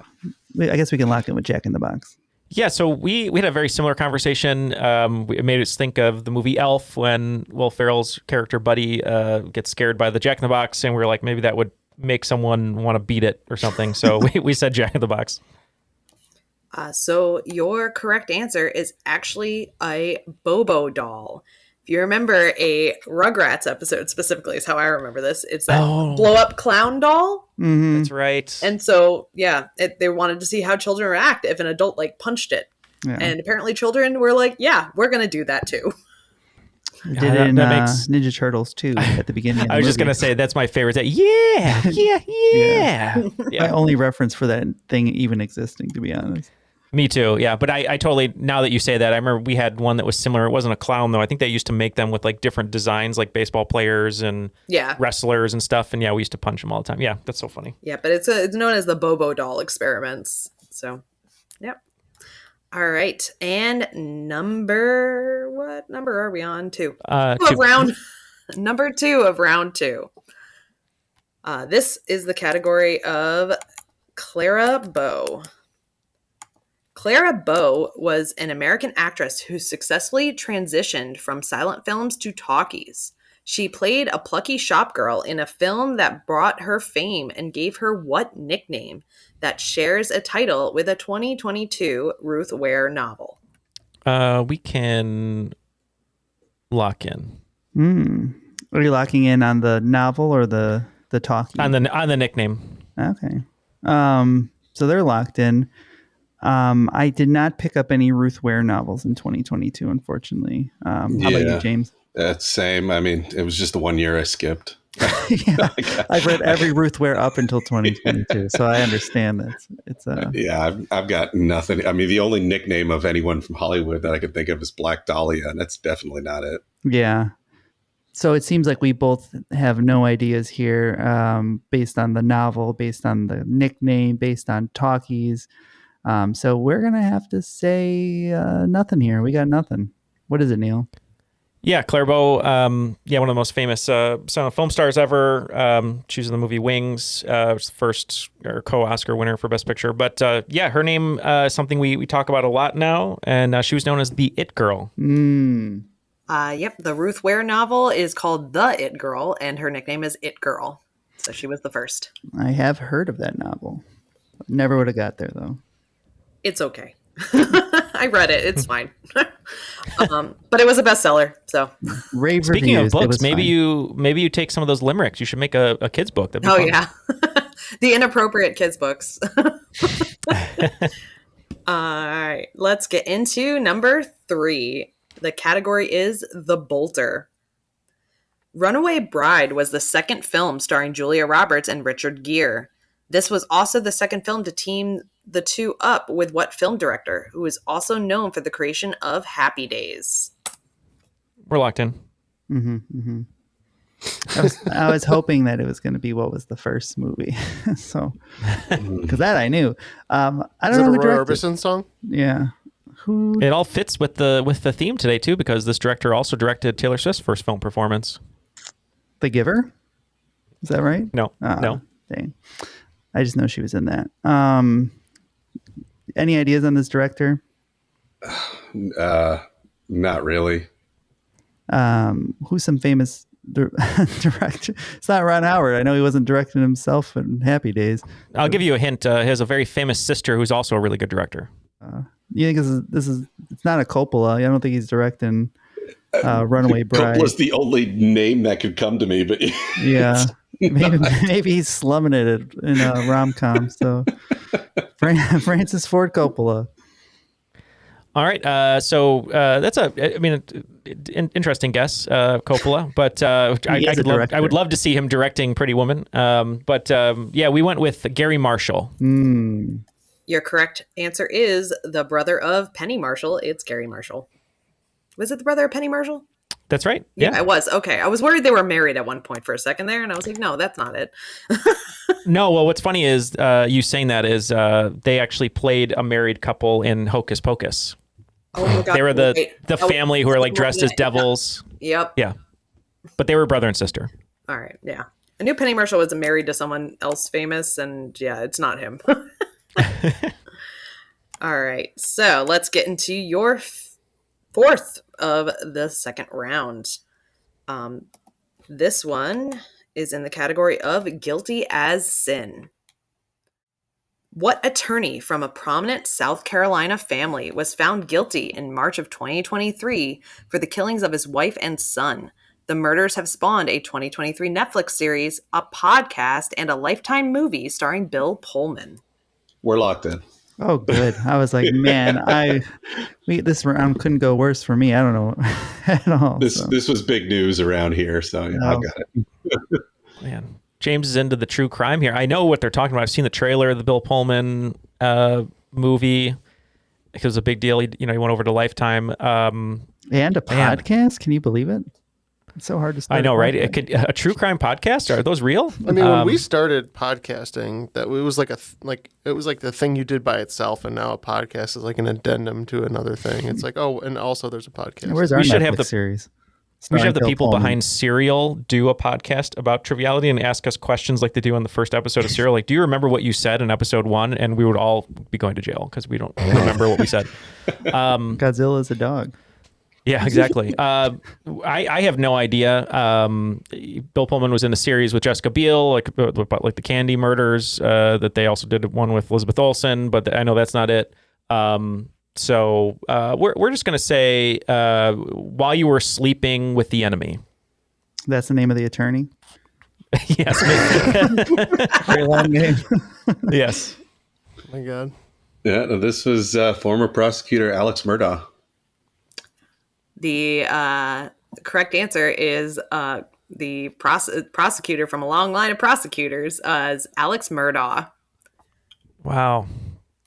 Speaker 4: I guess we can lock in with Jack in the Box.
Speaker 3: Yeah, so we had a very similar conversation. It made us think of the movie Elf when Will Ferrell's character Buddy gets scared by the Jack in the Box, and we were like, maybe that would make someone want to beat it or something. So we said Jack in the Box.
Speaker 7: So your correct answer is actually a Bobo doll. If you remember a Rugrats episode specifically is how I remember this. It's that blow up clown doll.
Speaker 4: Mm-hmm.
Speaker 3: That's right.
Speaker 7: And so, yeah, they wanted to see how children react if an adult like punched it.
Speaker 4: Yeah.
Speaker 7: And apparently children were like, yeah, we're going to do that too.
Speaker 4: We did it in Ninja Turtles too at the beginning of the
Speaker 3: I was just going to say, that's my favorite. Yeah.
Speaker 4: My only reference for that thing even existing, to be honest.
Speaker 3: Me too, yeah. But I totally, now that you say that, I remember we had one that was similar. It wasn't a clown, though. I think they used to make them with like different designs, like baseball players and wrestlers and stuff. And yeah, we used to punch them all the time. Yeah, that's so funny.
Speaker 7: Yeah, but it's known as the Bobo doll experiments. So, yep. All right. And what number are we on? 2. Number 2 of round 2. This is the category of Clara Bow. Clara Bow was an American actress who successfully transitioned from silent films to talkies. She played a plucky shop girl in a film that brought her fame and gave her what nickname that shares a title with a 2022 Ruth Ware novel?
Speaker 3: We can lock in.
Speaker 4: Are you locking in on the novel or the talkie?
Speaker 3: On the nickname.
Speaker 4: Okay. So they're locked in. I did not pick up any Ruth Ware novels in 2022, unfortunately. How about you, James?
Speaker 6: That's same. I mean, it was just the 1 year I skipped.
Speaker 4: Yeah, I've read every Ruth Ware up until 2022, so I understand that.
Speaker 6: Yeah, I've got nothing. I mean, the only nickname of anyone from Hollywood that I could think of is Black Dahlia, and that's definitely not it.
Speaker 4: Yeah. So it seems like we both have no ideas here, based on the novel, based on the nickname, based on talkies. So we're going to have to say nothing here. We got nothing. What is it, Neal?
Speaker 3: Yeah, Claire Bow, one of the most famous silent film stars ever. She was in the movie Wings, was the first co-Oscar winner for Best Picture. But her name is something we talk about a lot now, and she was known as the It Girl.
Speaker 7: Yep, the Ruth Ware novel is called The It Girl, and her nickname is It Girl. So she was the first.
Speaker 4: I have heard of that novel. Never would have got there, though.
Speaker 7: It's okay. I read it. It's fine. But it was a bestseller. So,
Speaker 4: Rave
Speaker 3: Speaking
Speaker 4: reviews,
Speaker 3: of books,
Speaker 4: it was
Speaker 3: maybe you take some of those limericks. You should make a kid's book. That'd be
Speaker 7: oh
Speaker 3: fun.
Speaker 7: yeah, the inappropriate kids books. All right, let's get into number 3. The category is The Bolter. Runaway Bride was the second film starring Julia Roberts and Richard Gere. This was also the second film to team the two up with what film director, who is also known for the creation of Happy Days?
Speaker 3: We're locked in.
Speaker 4: I was hoping that it was going to be what was the first movie. So, because that I knew. I don't know who
Speaker 5: Roy
Speaker 4: directed.
Speaker 5: Orbison song?
Speaker 4: Yeah. Who?
Speaker 3: It all fits with the theme today too, because this director also directed Taylor Swift's first film performance.
Speaker 4: The Giver? Is that right?
Speaker 3: No, no.
Speaker 4: Dang. I just know she was in that. Any ideas on this director?
Speaker 6: Not really.
Speaker 4: Who's some famous director? It's not Ron Howard. I know he wasn't directing himself in Happy Days.
Speaker 3: I'll give you a hint. He has a very famous sister who's also a really good director.
Speaker 4: You think this is it's not a Coppola? I don't think he's directing Runaway Bride.
Speaker 6: Coppola's the only name that could come to me, but
Speaker 4: yeah, maybe he's slumming it in a rom-com. So Francis Ford Coppola.
Speaker 3: All right, so that's an interesting guess, Coppola. But I would love to see him directing Pretty Woman. Yeah, we went with Gary Marshall.
Speaker 7: Your correct answer is the brother of Penny Marshall. It's Gary Marshall. Was it the brother of Penny Marshall?
Speaker 3: That's right. Yeah,
Speaker 7: it was. Okay. I was worried they were married at one point for a second there, and I was like, no, that's not it.
Speaker 3: No, well, what's funny is you saying that is they actually played a married couple in Hocus Pocus.
Speaker 7: Oh my God.
Speaker 3: They were the family who were like dressed as devils.
Speaker 7: Yep.
Speaker 3: Yeah. But they were brother and sister.
Speaker 7: All right. Yeah. I knew Penny Marshall was married to someone else famous, and yeah, it's not him. All right. So let's get into your fourth of the second round. This one is in the category of guilty as sin. What attorney from a prominent South Carolina family was found guilty in March of 2023 for the killings of his wife and son? The murders have spawned a 2023 Netflix series, a podcast, and a Lifetime movie starring Bill Pullman.
Speaker 6: We're locked in.
Speaker 4: Oh, good. I was like, man, this round couldn't go worse for me. I don't know at all.
Speaker 6: This was big news around here, so yeah, I got it.
Speaker 3: Man, James is into the true crime here. I know what they're talking about. I've seen the trailer of the Bill Pullman movie. It was a big deal. He went over to Lifetime.
Speaker 4: And a podcast? Can you believe it? It's so hard to start.
Speaker 3: I know, right? A true crime podcast? Are those real?
Speaker 5: I mean, when we started podcasting, that it was like it was like the thing you did by itself, and now a podcast is like an addendum to another thing. It's like, oh, and also there's a podcast.
Speaker 4: Where's our Netflix series?
Speaker 3: We should have the people behind Serial do a podcast about Triviality and ask us questions like they do on the first episode of Serial. Like, do you remember what you said in episode 1? And we would all be going to jail because we don't remember what we said.
Speaker 4: Godzilla is a dog.
Speaker 3: Yeah, exactly. I have no idea. Bill Pullman was in a series with Jessica Biel, like the Candy murders. That they also did one with Elizabeth Olsen, but I know that's not it. So we're just gonna say while you were sleeping with the enemy.
Speaker 4: That's the name of the attorney.
Speaker 3: Yes.
Speaker 4: Very long name.
Speaker 3: Yes.
Speaker 5: Oh my God.
Speaker 6: Yeah, this was former prosecutor Alex Murdaugh.
Speaker 7: The correct answer is the prosecutor from a long line of prosecutors is Alex Murdaugh.
Speaker 3: Wow.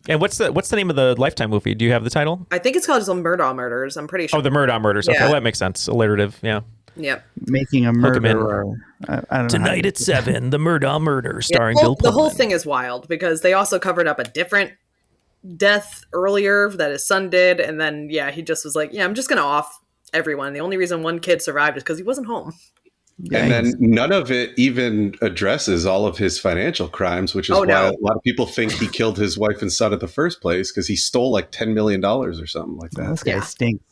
Speaker 3: And what's the name of the Lifetime movie? Do you have the title?
Speaker 7: I think it's called just Murdaugh Murders. I'm pretty sure.
Speaker 3: Oh, the Murdaugh Murders. Okay,
Speaker 7: Yeah.
Speaker 3: well, that makes sense. Alliterative, yeah.
Speaker 7: Yep.
Speaker 4: Making a murderer. I don't know.
Speaker 3: Tonight at 7, the Murdaugh Murders, starring Bill Pullman.
Speaker 7: The whole thing is wild because they also covered up a different death earlier that his son did, and then he just was like, I'm just gonna off everyone. The only reason one kid survived is because he wasn't home.
Speaker 6: And then none of it even addresses all of his financial crimes, which is why a lot of people think he killed his wife and son in the first place because he stole like $10 million or something like that.
Speaker 4: This guy stinks.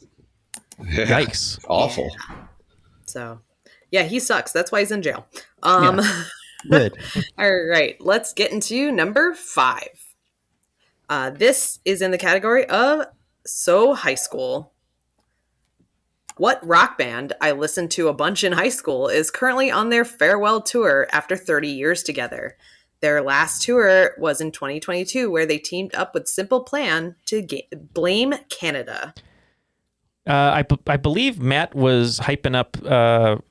Speaker 6: Yeah.
Speaker 3: Yikes.
Speaker 6: Awful.
Speaker 7: Yeah. So, he sucks. That's why he's in jail.
Speaker 4: Good.
Speaker 7: All right, let's get into number 5. This is in the category of So high school. What rock band I listened to a bunch in high school is currently on their farewell tour after 30 years together? Their last tour was in 2022, where they teamed up with Simple Plan to blame Canada.
Speaker 3: I believe Matt was hyping up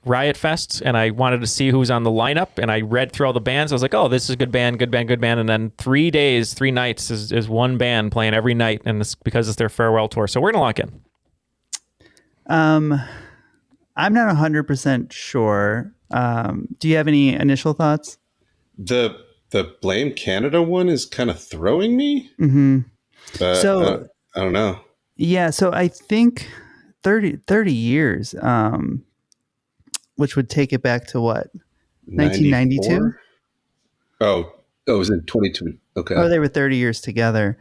Speaker 3: Riot Fest, and I wanted to see who was on the lineup, and I read through all the bands. I was like, oh, this is a good band, good band, good band. And then 3 days, 3 nights is one band playing every night, and it's because it's their farewell tour. So we're going to lock in.
Speaker 4: I'm not 100% sure. Do you have any initial thoughts?
Speaker 6: The Blame Canada one is kind of throwing me.
Speaker 4: Mm-hmm.
Speaker 6: But
Speaker 4: so
Speaker 6: I don't know.
Speaker 4: Yeah, so I think 30 years, which would take it back to what? 1992?
Speaker 6: Oh, it was in 22. Okay.
Speaker 4: Oh, they were 30 years together.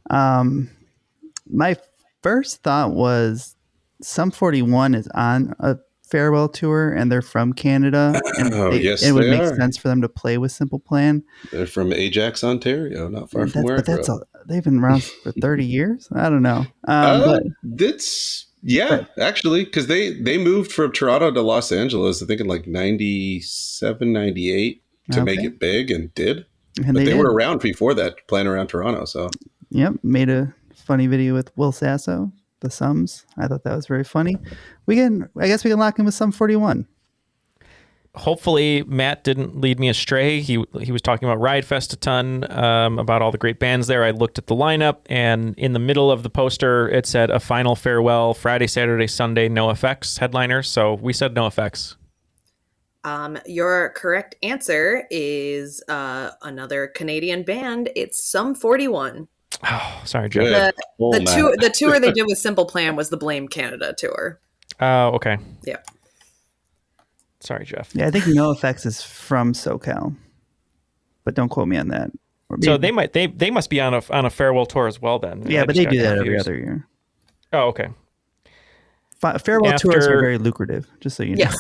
Speaker 4: My first thought was Sum 41 is on a farewell tour, and they're from Canada, and it would make sense for them to play with Simple Plan.
Speaker 6: They're from Ajax, Ontario, not far from where.
Speaker 4: But they've been around for 30 years. I don't know.
Speaker 6: Actually, because they moved from Toronto to Los Angeles, I think in like 97, 98 to make it big, and did. And but they were around before that, playing around Toronto. So
Speaker 4: made a funny video with Will Sasso. The Sums. I thought that was very funny. I guess we can lock in with Sum 41.
Speaker 3: Hopefully Matt didn't lead me astray. He was talking about Riot Fest a ton, about all the great bands there. I looked at the lineup, and in the middle of the poster, it said a final farewell, Friday, Saturday, Sunday, NoFX headliners. So we said NoFX.
Speaker 7: Your correct answer is another Canadian band. It's Sum 41.
Speaker 3: Oh, sorry, Jeff.
Speaker 7: The tour they did with Simple Plan was the Blame Canada tour.
Speaker 3: Oh, okay.
Speaker 7: Yeah.
Speaker 3: Sorry, Jeff.
Speaker 4: Yeah, I think NoFX is from SoCal, but don't quote me on that.
Speaker 3: So they must be on a farewell tour as well then.
Speaker 4: Yeah, but they do that every other year.
Speaker 3: Oh, okay.
Speaker 4: Farewell tours are very lucrative, just so you know.
Speaker 7: Yes.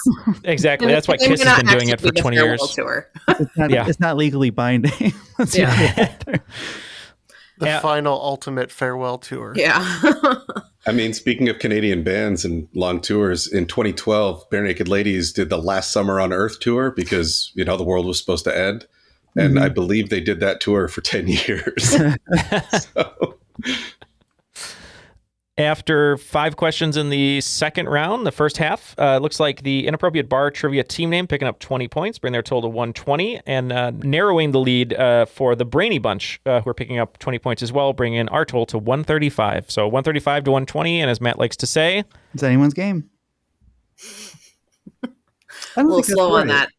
Speaker 3: Exactly. That's why Kiss has been doing it for 20 years.
Speaker 7: Tour.
Speaker 4: It's not legally binding.
Speaker 5: The final ultimate farewell tour.
Speaker 7: Yeah.
Speaker 6: I mean, speaking of Canadian bands and long tours, in 2012, Bare Naked Ladies did the Last Summer on Earth tour because, the world was supposed to end. And I believe they did that tour for 10 years.
Speaker 3: After 5 questions in the second round, the first half, looks like the Inappropriate Bar Trivia team name picking up 20 points, bring their total to 120, and narrowing the lead for the Brainy Bunch, who are picking up 20 points as well, bringing our total to 135. So 135 to 120, and as Matt likes to say,
Speaker 4: it's anyone's game.
Speaker 7: A little slow on that.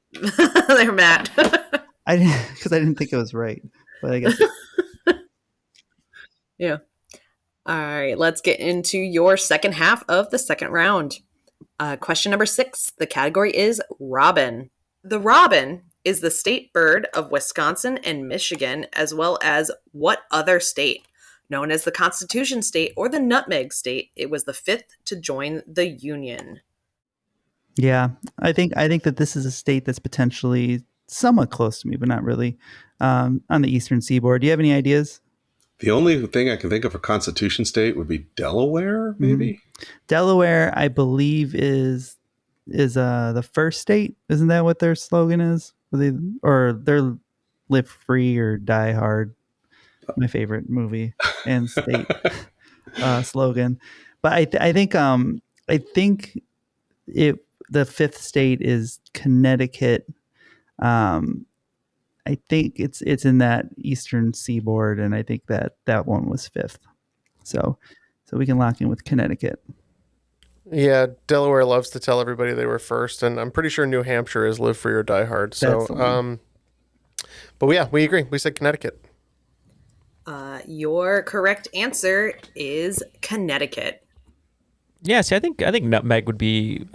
Speaker 7: There, Matt.
Speaker 4: Because I didn't think it was right, but I guess.
Speaker 7: Yeah. All right, let's get into your second half of the second round. Question number 6. The category is robin. The robin is the state bird of Wisconsin and Michigan, as well as what other state? Known as the Constitution State or the Nutmeg State, it was the 5th to join the Union.
Speaker 4: Yeah, I think that this is a state that's potentially somewhat close to me, but not really, on the eastern seaboard. Do you have any ideas?
Speaker 6: The only thing I can think of for Constitution State would be Delaware, maybe.
Speaker 4: Delaware, I believe, is the first state. Isn't that what their slogan is? Or their "Live Free or Die Hard." My favorite movie and state slogan. But I think the 5th state is Connecticut. I think it's in that eastern seaboard, and I think that one was 5th. So we can lock in with Connecticut.
Speaker 5: Yeah, Delaware loves to tell everybody they were first, and I'm pretty sure New Hampshire is Live Free or Die Hard. So, but yeah, we agree. We said Connecticut.
Speaker 7: Your correct answer is Connecticut.
Speaker 3: Yeah, see, I think Nutmeg would be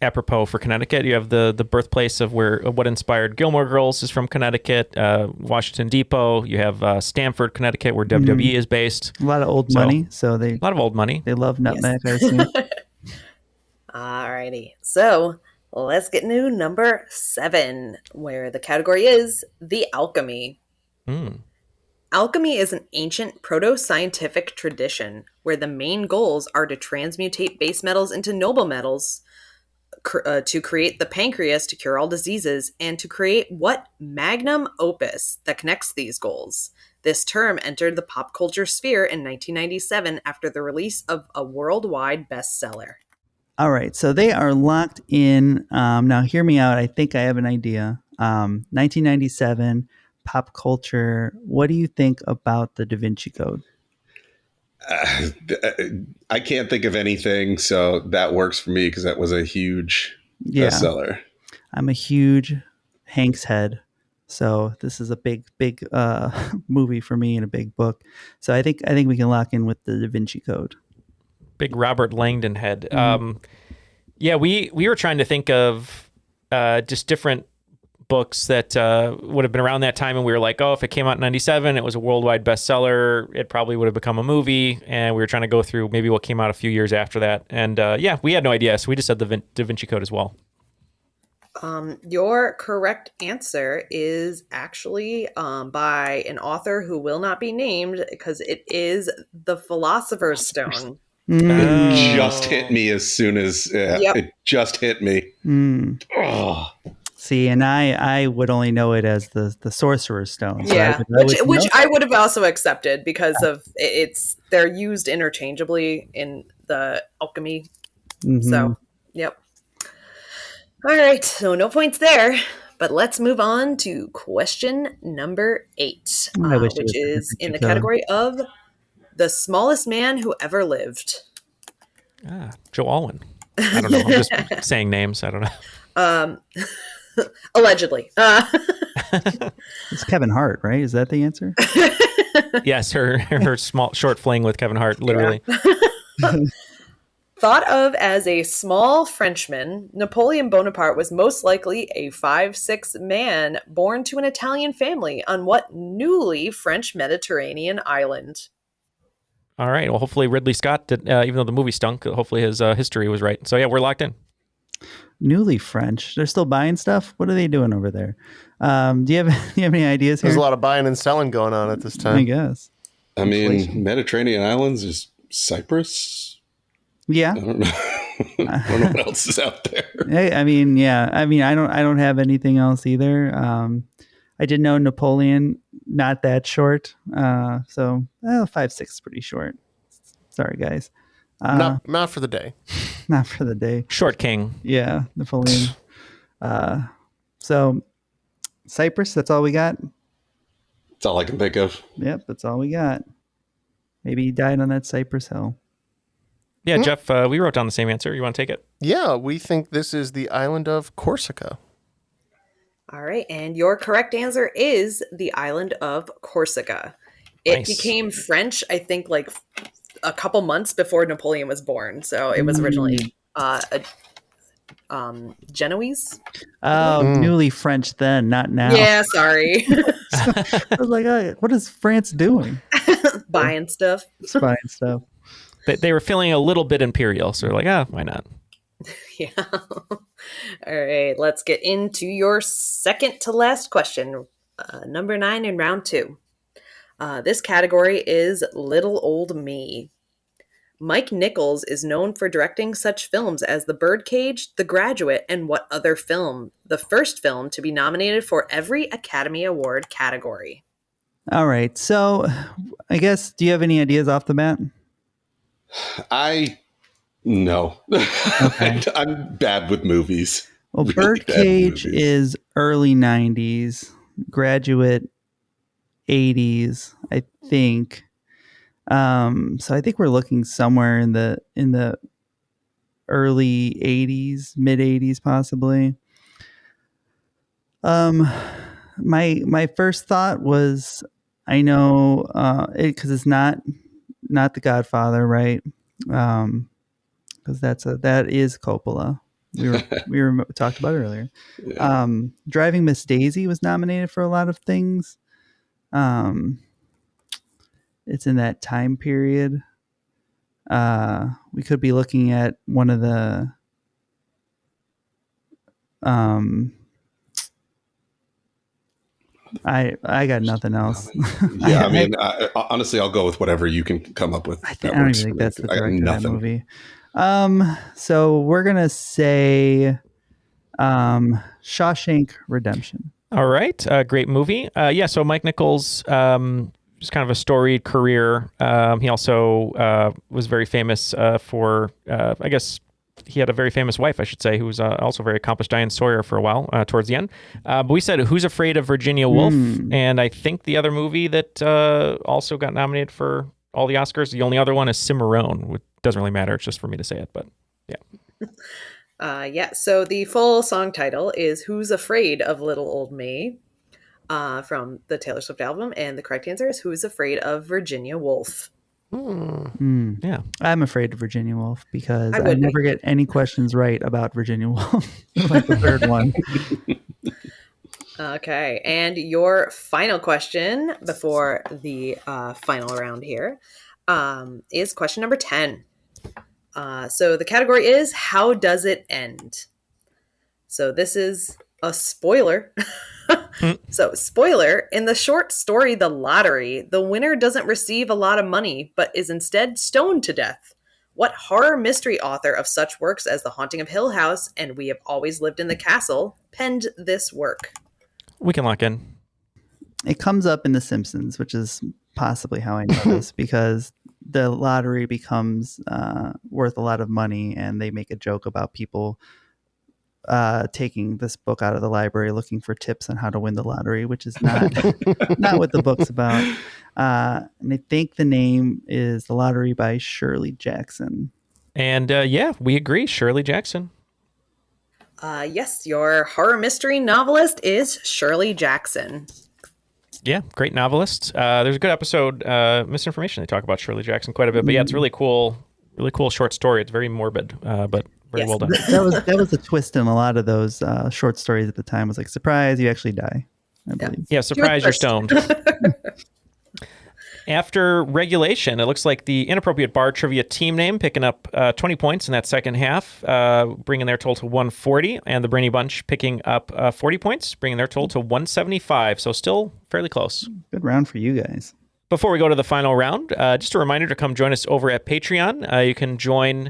Speaker 3: apropos for Connecticut. You have the birthplace of what inspired Gilmore Girls is from Connecticut. Washington Depot. You have Stamford, Connecticut, where WWE is based.
Speaker 4: A lot of old money. So a
Speaker 3: lot of old money.
Speaker 4: They love nutmeg. Yes. I assume.
Speaker 7: Alrighty. So let's get into number 7, where the category is The Alchemy. Alchemy is an ancient proto-scientific tradition where the main goals are to transmutate base metals into noble metals, to create the pancreas to cure all diseases, and to create what magnum opus that connects these goals. This term entered the pop culture sphere in 1997 after the release of a worldwide bestseller.
Speaker 4: All right, so they are locked in. Now, hear me out. I think I have an idea. 1997, pop culture. What do you think about the Da Vinci Code?
Speaker 6: I can't think of anything, so that works for me because that was a huge bestseller.
Speaker 4: I'm a huge Hanks head, so this is a big movie for me and a big book. So I think we can lock in with the Da Vinci Code.
Speaker 3: Big Robert Langdon head. Yeah, we were trying to think of just different books that would have been around that time, and we were like, oh, if it came out in 97, it was a worldwide bestseller, it probably would have become a movie. And we were trying to go through maybe what came out a few years after that, and yeah, we had no idea, so we just said the Da Vinci Code as well.
Speaker 7: Your correct answer is actually by an author who will not be named, because it is The Philosopher's Stone.
Speaker 6: It just hit me as soon as it just hit me. Oh.
Speaker 4: See, and I would only know it as the Sorcerer's Stone. So
Speaker 7: yeah, which I would have also accepted because of they're used interchangeably in the alchemy. So, yep. All right, so no points there, but let's move on to question number 8, which is in the category of the smallest man who ever lived.
Speaker 3: Joe Alwyn. I don't know. I'm just saying names. I don't know.
Speaker 7: Allegedly.
Speaker 4: It's Kevin Hart, right? Is that the answer?
Speaker 3: Yes, her small short fling with Kevin Hart, literally.
Speaker 7: Yeah. Thought of as a small Frenchman, Napoleon Bonaparte was most likely a 5'6" man born to an Italian family on what newly French Mediterranean island?
Speaker 3: All right. Well, hopefully Ridley Scott did, even though the movie stunk, hopefully his history was right. So yeah, we're locked in.
Speaker 4: Newly French. They're still buying stuff. What are they doing over there? Do you have any ideas here?
Speaker 5: There's a lot of buying and selling going on at this time.
Speaker 4: I guess.
Speaker 6: I mean, Mediterranean islands is Cyprus.
Speaker 4: Yeah.
Speaker 6: I don't know. I don't know what else is out there.
Speaker 4: I mean, yeah. I mean, I don't have anything else either. I did know Napoleon, not that short. So 5'6" is pretty short. Sorry, guys.
Speaker 5: Not for the day.
Speaker 4: Not for the day.
Speaker 3: Short king.
Speaker 4: Yeah, Napoleon. So Cyprus, that's all we got?
Speaker 6: That's all I can think of.
Speaker 4: Yep, that's all we got. Maybe he died on that Cypress Hill.
Speaker 3: Yeah, Jeff, we wrote down the same answer. You want to take it?
Speaker 5: Yeah, we think this is the island of Corsica.
Speaker 7: All right, and your correct answer is the island of Corsica. It became French, I think, like a couple months before Napoleon was born. So it was originally Genoese.
Speaker 4: Newly French then, not now.
Speaker 7: Yeah, sorry.
Speaker 4: I was like, what is France doing?
Speaker 7: Buying stuff.
Speaker 4: Just buying stuff.
Speaker 3: They were feeling a little bit imperial, so they're like, why not?
Speaker 7: Yeah. All right, let's get into your second to last question, number 9 in round 2. This category is Little Old Me. Mike Nichols is known for directing such films as The Birdcage, The Graduate, and what other film? The first film to be nominated for every Academy Award category.
Speaker 4: All right, so I guess, do you have any ideas off the bat?
Speaker 6: No.
Speaker 4: Okay.
Speaker 6: I'm bad with movies.
Speaker 4: Well, Birdcage is early 90s, Graduate 80s, I think. So I think we're looking somewhere in the early 80s, mid 80s possibly. My first thought was, I know because it's not The Godfather, right? Because that is Coppola. We were talked about earlier. Yeah. Driving Miss Daisy was nominated for a lot of things. It's in that time period. We could be looking at one of the I got nothing else.
Speaker 6: Yeah, I mean, honestly, I'll go with whatever you can come up with.
Speaker 4: I don't even think that's the director of that
Speaker 6: nothing.
Speaker 4: movie. So we're gonna say Shawshank Redemption.
Speaker 3: All right. Great movie. So Mike Nichols, just kind of a storied career. He also was very famous for, I guess, he had a very famous wife, I should say, who was also very accomplished, Diane Sawyer, for a while towards the end. But we said Who's Afraid of Virginia Woolf? And I think the other movie that also got nominated for all the Oscars, the only other one is Cimarron, which doesn't really matter. It's just for me to say it, but yeah.
Speaker 7: So the full song title is Who's Afraid of Little Old Me from the Taylor Swift album. And the correct answer is Who's Afraid of Virginia Woolf.
Speaker 3: Yeah.
Speaker 4: I'm afraid of Virginia Woolf because I never get any questions right about Virginia Woolf. Like the third one.
Speaker 7: Okay. And your final question before the final round here is question number 10. So the category is How Does It End? So this is a spoiler. So spoiler, in the short story The Lottery, the winner doesn't receive a lot of money, but is instead stoned to death. What horror mystery author of such works as The Haunting of Hill House and We Have Always Lived in the Castle penned this work?
Speaker 3: We can lock in.
Speaker 4: It comes up in The Simpsons, which is possibly how I know this, because the lottery becomes worth a lot of money, and they make a joke about people taking this book out of the library looking for tips on how to win the lottery, which is not not what the book's about. And I think the name is The Lottery by Shirley Jackson.
Speaker 3: And we agree. Shirley Jackson.
Speaker 7: Yes, your horror mystery novelist is Shirley Jackson.
Speaker 3: Yeah, great novelist. There's a good episode, Misinformation. They talk about Shirley Jackson quite a bit, but yeah, it's really cool short story. It's very morbid, but very well done.
Speaker 4: That was a twist in a lot of those short stories at the time. Was like, surprise, you actually die, I believe.
Speaker 3: Yeah, surprise, you're stoned. After regulation, it looks like the Inappropriate Bar Trivia team name picking up 20 points in that second half, bringing their total to 140, and the Brainy Bunch picking up 40 points, bringing their total to 175, so still fairly close.
Speaker 4: Good round for you guys.
Speaker 3: Before we go to the final round, just a reminder to come join us over at Patreon. You can join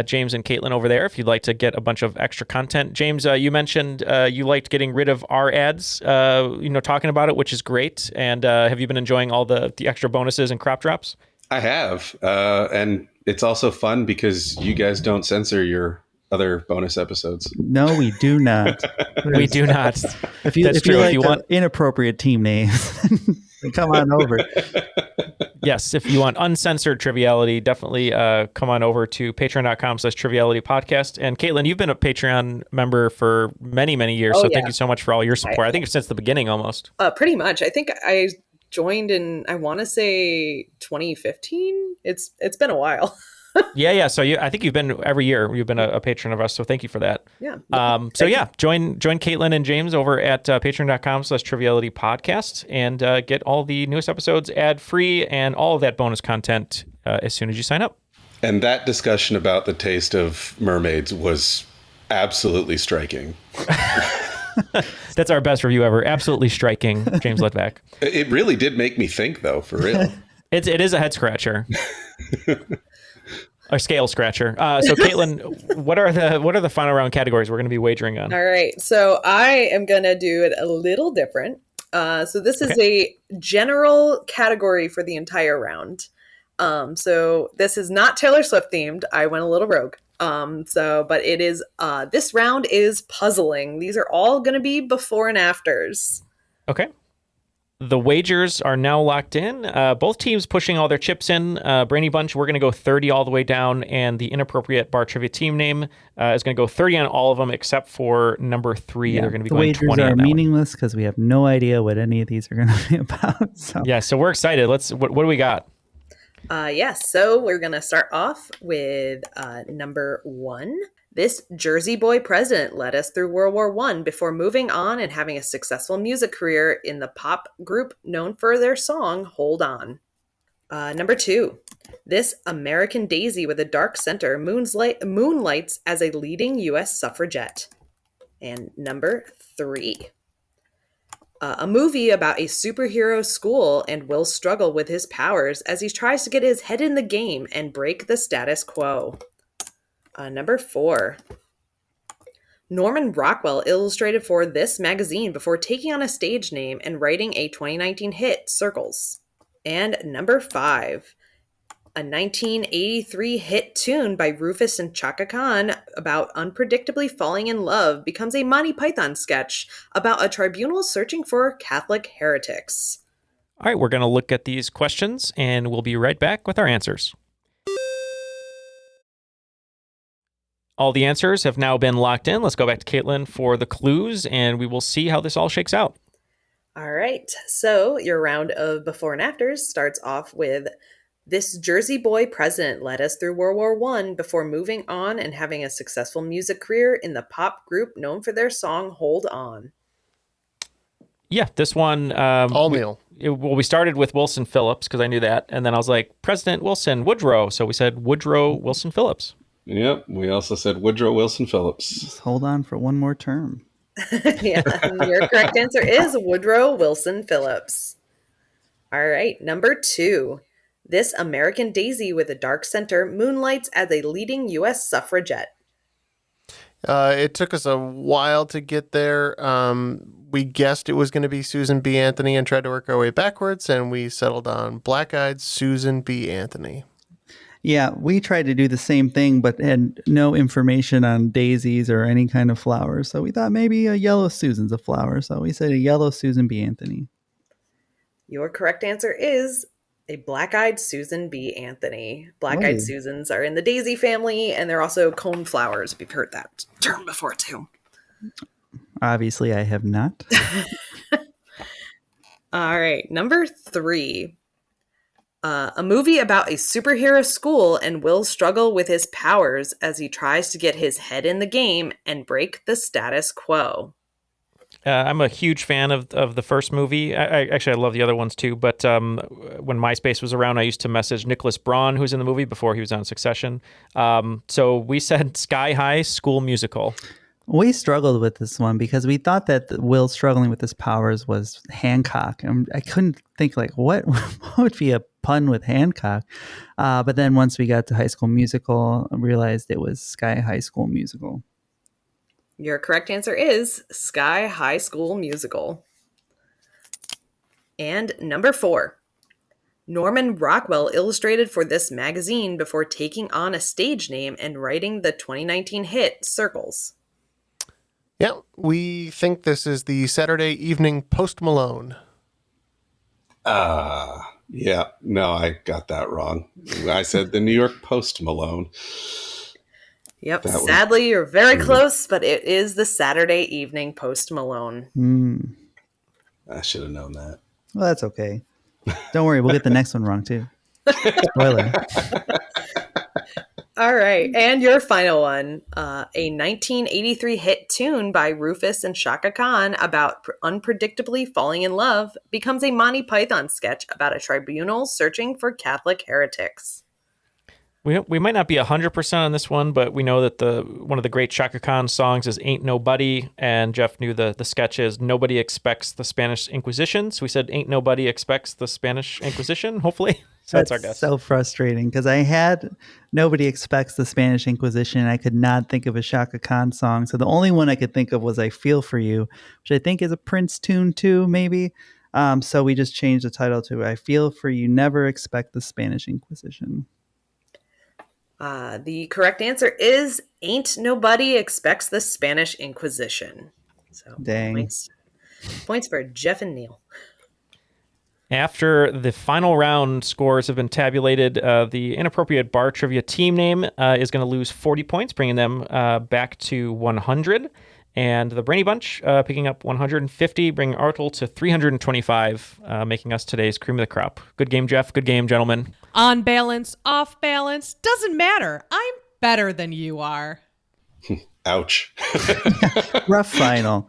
Speaker 3: James and Caitlin over there if you'd like to get a bunch of extra content. James, you mentioned you liked getting rid of our ads, talking about it, which is great. And have you been enjoying all the extra bonuses and crop drops?
Speaker 6: I have. And it's also fun because you guys don't censor your other bonus episodes.
Speaker 4: No, we do not.
Speaker 3: We do not.
Speaker 4: If you want inappropriate team names, come on over.
Speaker 3: Yes, if you want uncensored Triviality, definitely come on over to patreon.com/trivialitypodcast. And Caitlin, you've been a Patreon member for many, many years, Thank you so much for all your support. I think since the beginning almost.
Speaker 7: Pretty much. I think I joined in, I want to say 2015. It's been a while.
Speaker 3: Yeah. So I think you've been every year. You've been a patron of us, so thank you for that.
Speaker 7: Yeah.
Speaker 3: Join Caitlin and James over at patreon.com/trivialitypodcast and get all the newest episodes ad free and all of that bonus content as soon as you sign up.
Speaker 6: And that discussion about the taste of mermaids was absolutely striking.
Speaker 3: That's our best review ever. Absolutely striking, James Litvak.
Speaker 6: It really did make me think, though, for real.
Speaker 3: It is a head scratcher. A scale scratcher. So Caitlin, what are the final round categories we're going to be wagering on?
Speaker 7: All right. So I am going to do it a little different. So this is a general category for the entire round. So this is not Taylor Swift themed. I went a little rogue. But it is, this round is puzzling. These are all going to be before and afters.
Speaker 3: Okay. The wagers are now locked in. Both teams pushing all their chips in. Brainy Bunch, we're going to go 30 all the way down, and the Inappropriate Bar Trivia team name is going to go 30 on all of them except for number 3.
Speaker 4: Yeah,
Speaker 3: they're going to be going 20 on that.
Speaker 4: The wagers are meaningless because we have no idea what any of these are going to be about.
Speaker 3: So we're excited. What do we got?
Speaker 7: So we're going to start off with number 1. This Jersey boy president led us through World War I before moving on and having a successful music career in the pop group known for their song, Hold On. Number 2. This American daisy with a dark center moonlights as a leading U.S. suffragette. And number 3. A movie about a superhero school and Will's struggle with his powers as he tries to get his head in the game and break the status quo. Number 4. Norman Rockwell illustrated for this magazine before taking on a stage name and writing a 2019 hit, Circles. And number 5. A 1983 hit tune by Rufus and Chaka Khan about unpredictably falling in love becomes a Monty Python sketch about a tribunal searching for Catholic heretics.
Speaker 3: All right, we're going to look at these questions, and we'll be right back with our answers. All the answers have now been locked in. Let's go back to Caitlin for the clues, and we will see how this all shakes out.
Speaker 7: All right, so your round of before and afters starts off with: this Jersey boy president led us through World War I before moving on and having a successful music career in the pop group known for their song Hold On.
Speaker 3: Yeah, this one...
Speaker 5: All Neal.
Speaker 3: We started with Wilson Phillips because I knew that. And then I was like, President Wilson, Woodrow. So we said Woodrow Wilson Phillips.
Speaker 6: Yep, we also said Woodrow Wilson Phillips.
Speaker 4: Just hold on for one more term.
Speaker 7: Yeah, your correct answer is Woodrow Wilson Phillips. All right, number 2. This American daisy with a dark center moonlights as a leading U.S. suffragette.
Speaker 5: It took us a while to get there. We guessed it was going to be Susan B. Anthony and tried to work our way backwards, and we settled on black-eyed Susan B. Anthony.
Speaker 4: Yeah, we tried to do the same thing, but had no information on daisies or any kind of flowers. So we thought maybe a yellow Susan's a flower. So we said a yellow Susan B. Anthony.
Speaker 7: Your correct answer is a black-eyed Susan B. Anthony. Black-eyed Susans are in the daisy family, and they're also cone flowers, if you've heard that term before, too.
Speaker 4: Obviously, I have not.
Speaker 7: All right, number 3. A movie about a superhero school and Will's struggle with his powers as he tries to get his head in the game and break the status quo.
Speaker 3: I'm a huge fan of the first movie. I love the other ones too. But when MySpace was around, I used to message Nicholas Braun, who's in the movie, before he was on Succession. So we said Sky High School Musical.
Speaker 4: We struggled with this one because we thought that Will struggling with his powers was Hancock. And I couldn't think, like, what would be a pun with Hancock? But then once we got to High School Musical, I realized it was Sky High School Musical.
Speaker 7: Your correct answer is Sky High School Musical. And number 4. Norman Rockwell illustrated for this magazine before taking on a stage name and writing the 2019 hit Circles.
Speaker 5: Yeah, we think this is the Saturday Evening Post Malone.
Speaker 6: Yeah, no, I got that wrong. I said the New York Post Malone.
Speaker 7: Yep, sadly, you're very close, but it is the Saturday Evening Post Malone.
Speaker 6: I should have known that.
Speaker 4: Well, that's okay. Don't worry, we'll get the next one wrong, too. Spoiler.
Speaker 7: All right, and your final one, a 1983 hit tune by Rufus and Chaka Khan about unpredictably falling in love becomes a Monty Python sketch about a tribunal searching for Catholic heretics.
Speaker 3: We might not be 100% on this one, but we know that one of the great Chaka Khan songs is Ain't Nobody, and Jeff knew the sketch is Nobody Expects the Spanish Inquisition. So we said Ain't Nobody Expects the Spanish Inquisition, hopefully. So that's our guess.
Speaker 4: So frustrating because I had Nobody Expects the Spanish Inquisition. I could not think of a Chaka Khan song. So the only one I could think of was I Feel For You, which I think is a Prince tune too, maybe. So we just changed the title to I Feel For You, Never Expect the Spanish Inquisition.
Speaker 7: The correct answer is Ain't Nobody Expects the Spanish Inquisition. So
Speaker 4: dang.
Speaker 7: Points for Jeff and Neal.
Speaker 3: After the final round scores have been tabulated, the inappropriate bar trivia team name is going to lose 40 points, bringing them back to 100. And the Brainy Bunch picking up 150, bringing Artel to 325, making us today's cream of the crop. Good game, Jeff. Good game, gentlemen.
Speaker 9: On balance, off balance, doesn't matter. I'm better than you are.
Speaker 6: Ouch.
Speaker 4: Rough final.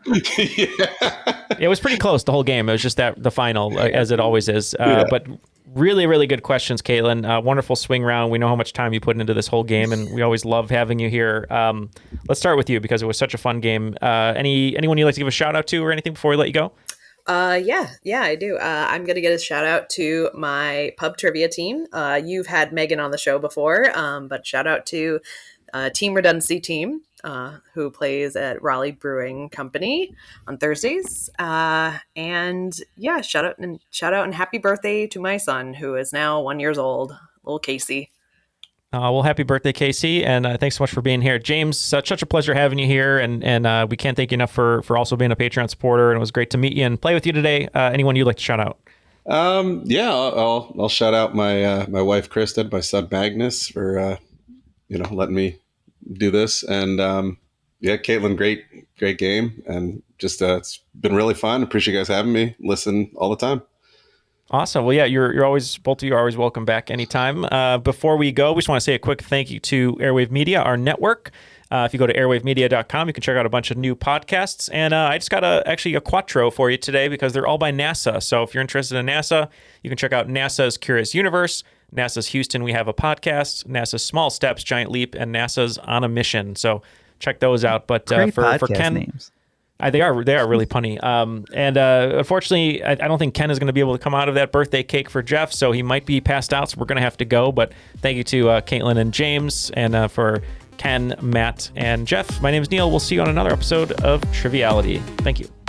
Speaker 3: It was pretty close the whole game. It was just the final, as it always is. But really, really good questions, Caitlin. Wonderful swing round. We know how much time you put into this whole game, and we always love having you here. Let's start with you because it was such a fun game. Anyone you'd like to give a shout out to or anything before we let you go?
Speaker 7: Yeah, I do. I'm going to get a shout out to my pub trivia team. You've had Megan on the show before, but shout out to Team Redundancy Team, who plays at Raleigh Brewing Company on Thursdays. And yeah, shout out and happy birthday to my son, who is now 1 year old, little Casey.
Speaker 3: Well, happy birthday, Casey, and thanks so much for being here. James, such a pleasure having you here, and we can't thank you enough for also being a Patreon supporter, and it was great to meet you and play with you today. Anyone you'd like to shout out?
Speaker 6: Yeah, I'll shout out my wife, Kristen, my son, Magnus, for letting me do this, and yeah, Caitlin, great game, and just it's been really fun. Appreciate you guys having me. Listen all the time.
Speaker 3: Awesome. Well, yeah, you're always, both of you are always welcome back anytime. Before we go, we just want to say a quick thank you to Airwave Media, our network. If you go to airwavemedia.com, you can check out a bunch of new podcasts. And I just got a Quattro for you today because they're all by NASA. So if you're interested in NASA, you can check out NASA's Curious Universe, NASA's Houston, We Have a Podcast, NASA's Small Steps, Giant Leap, and NASA's On a Mission. So check those out. But for Ken,
Speaker 4: names.
Speaker 3: They are really punny. And unfortunately, I don't think Ken is going to be able to come out of that birthday cake for Jeff, so he might be passed out, so we're going to have to go. But thank you to Caitlin and James, and for Ken, Matt, and Jeff. My name is Neal. We'll see you on another episode of Triviality. Thank you.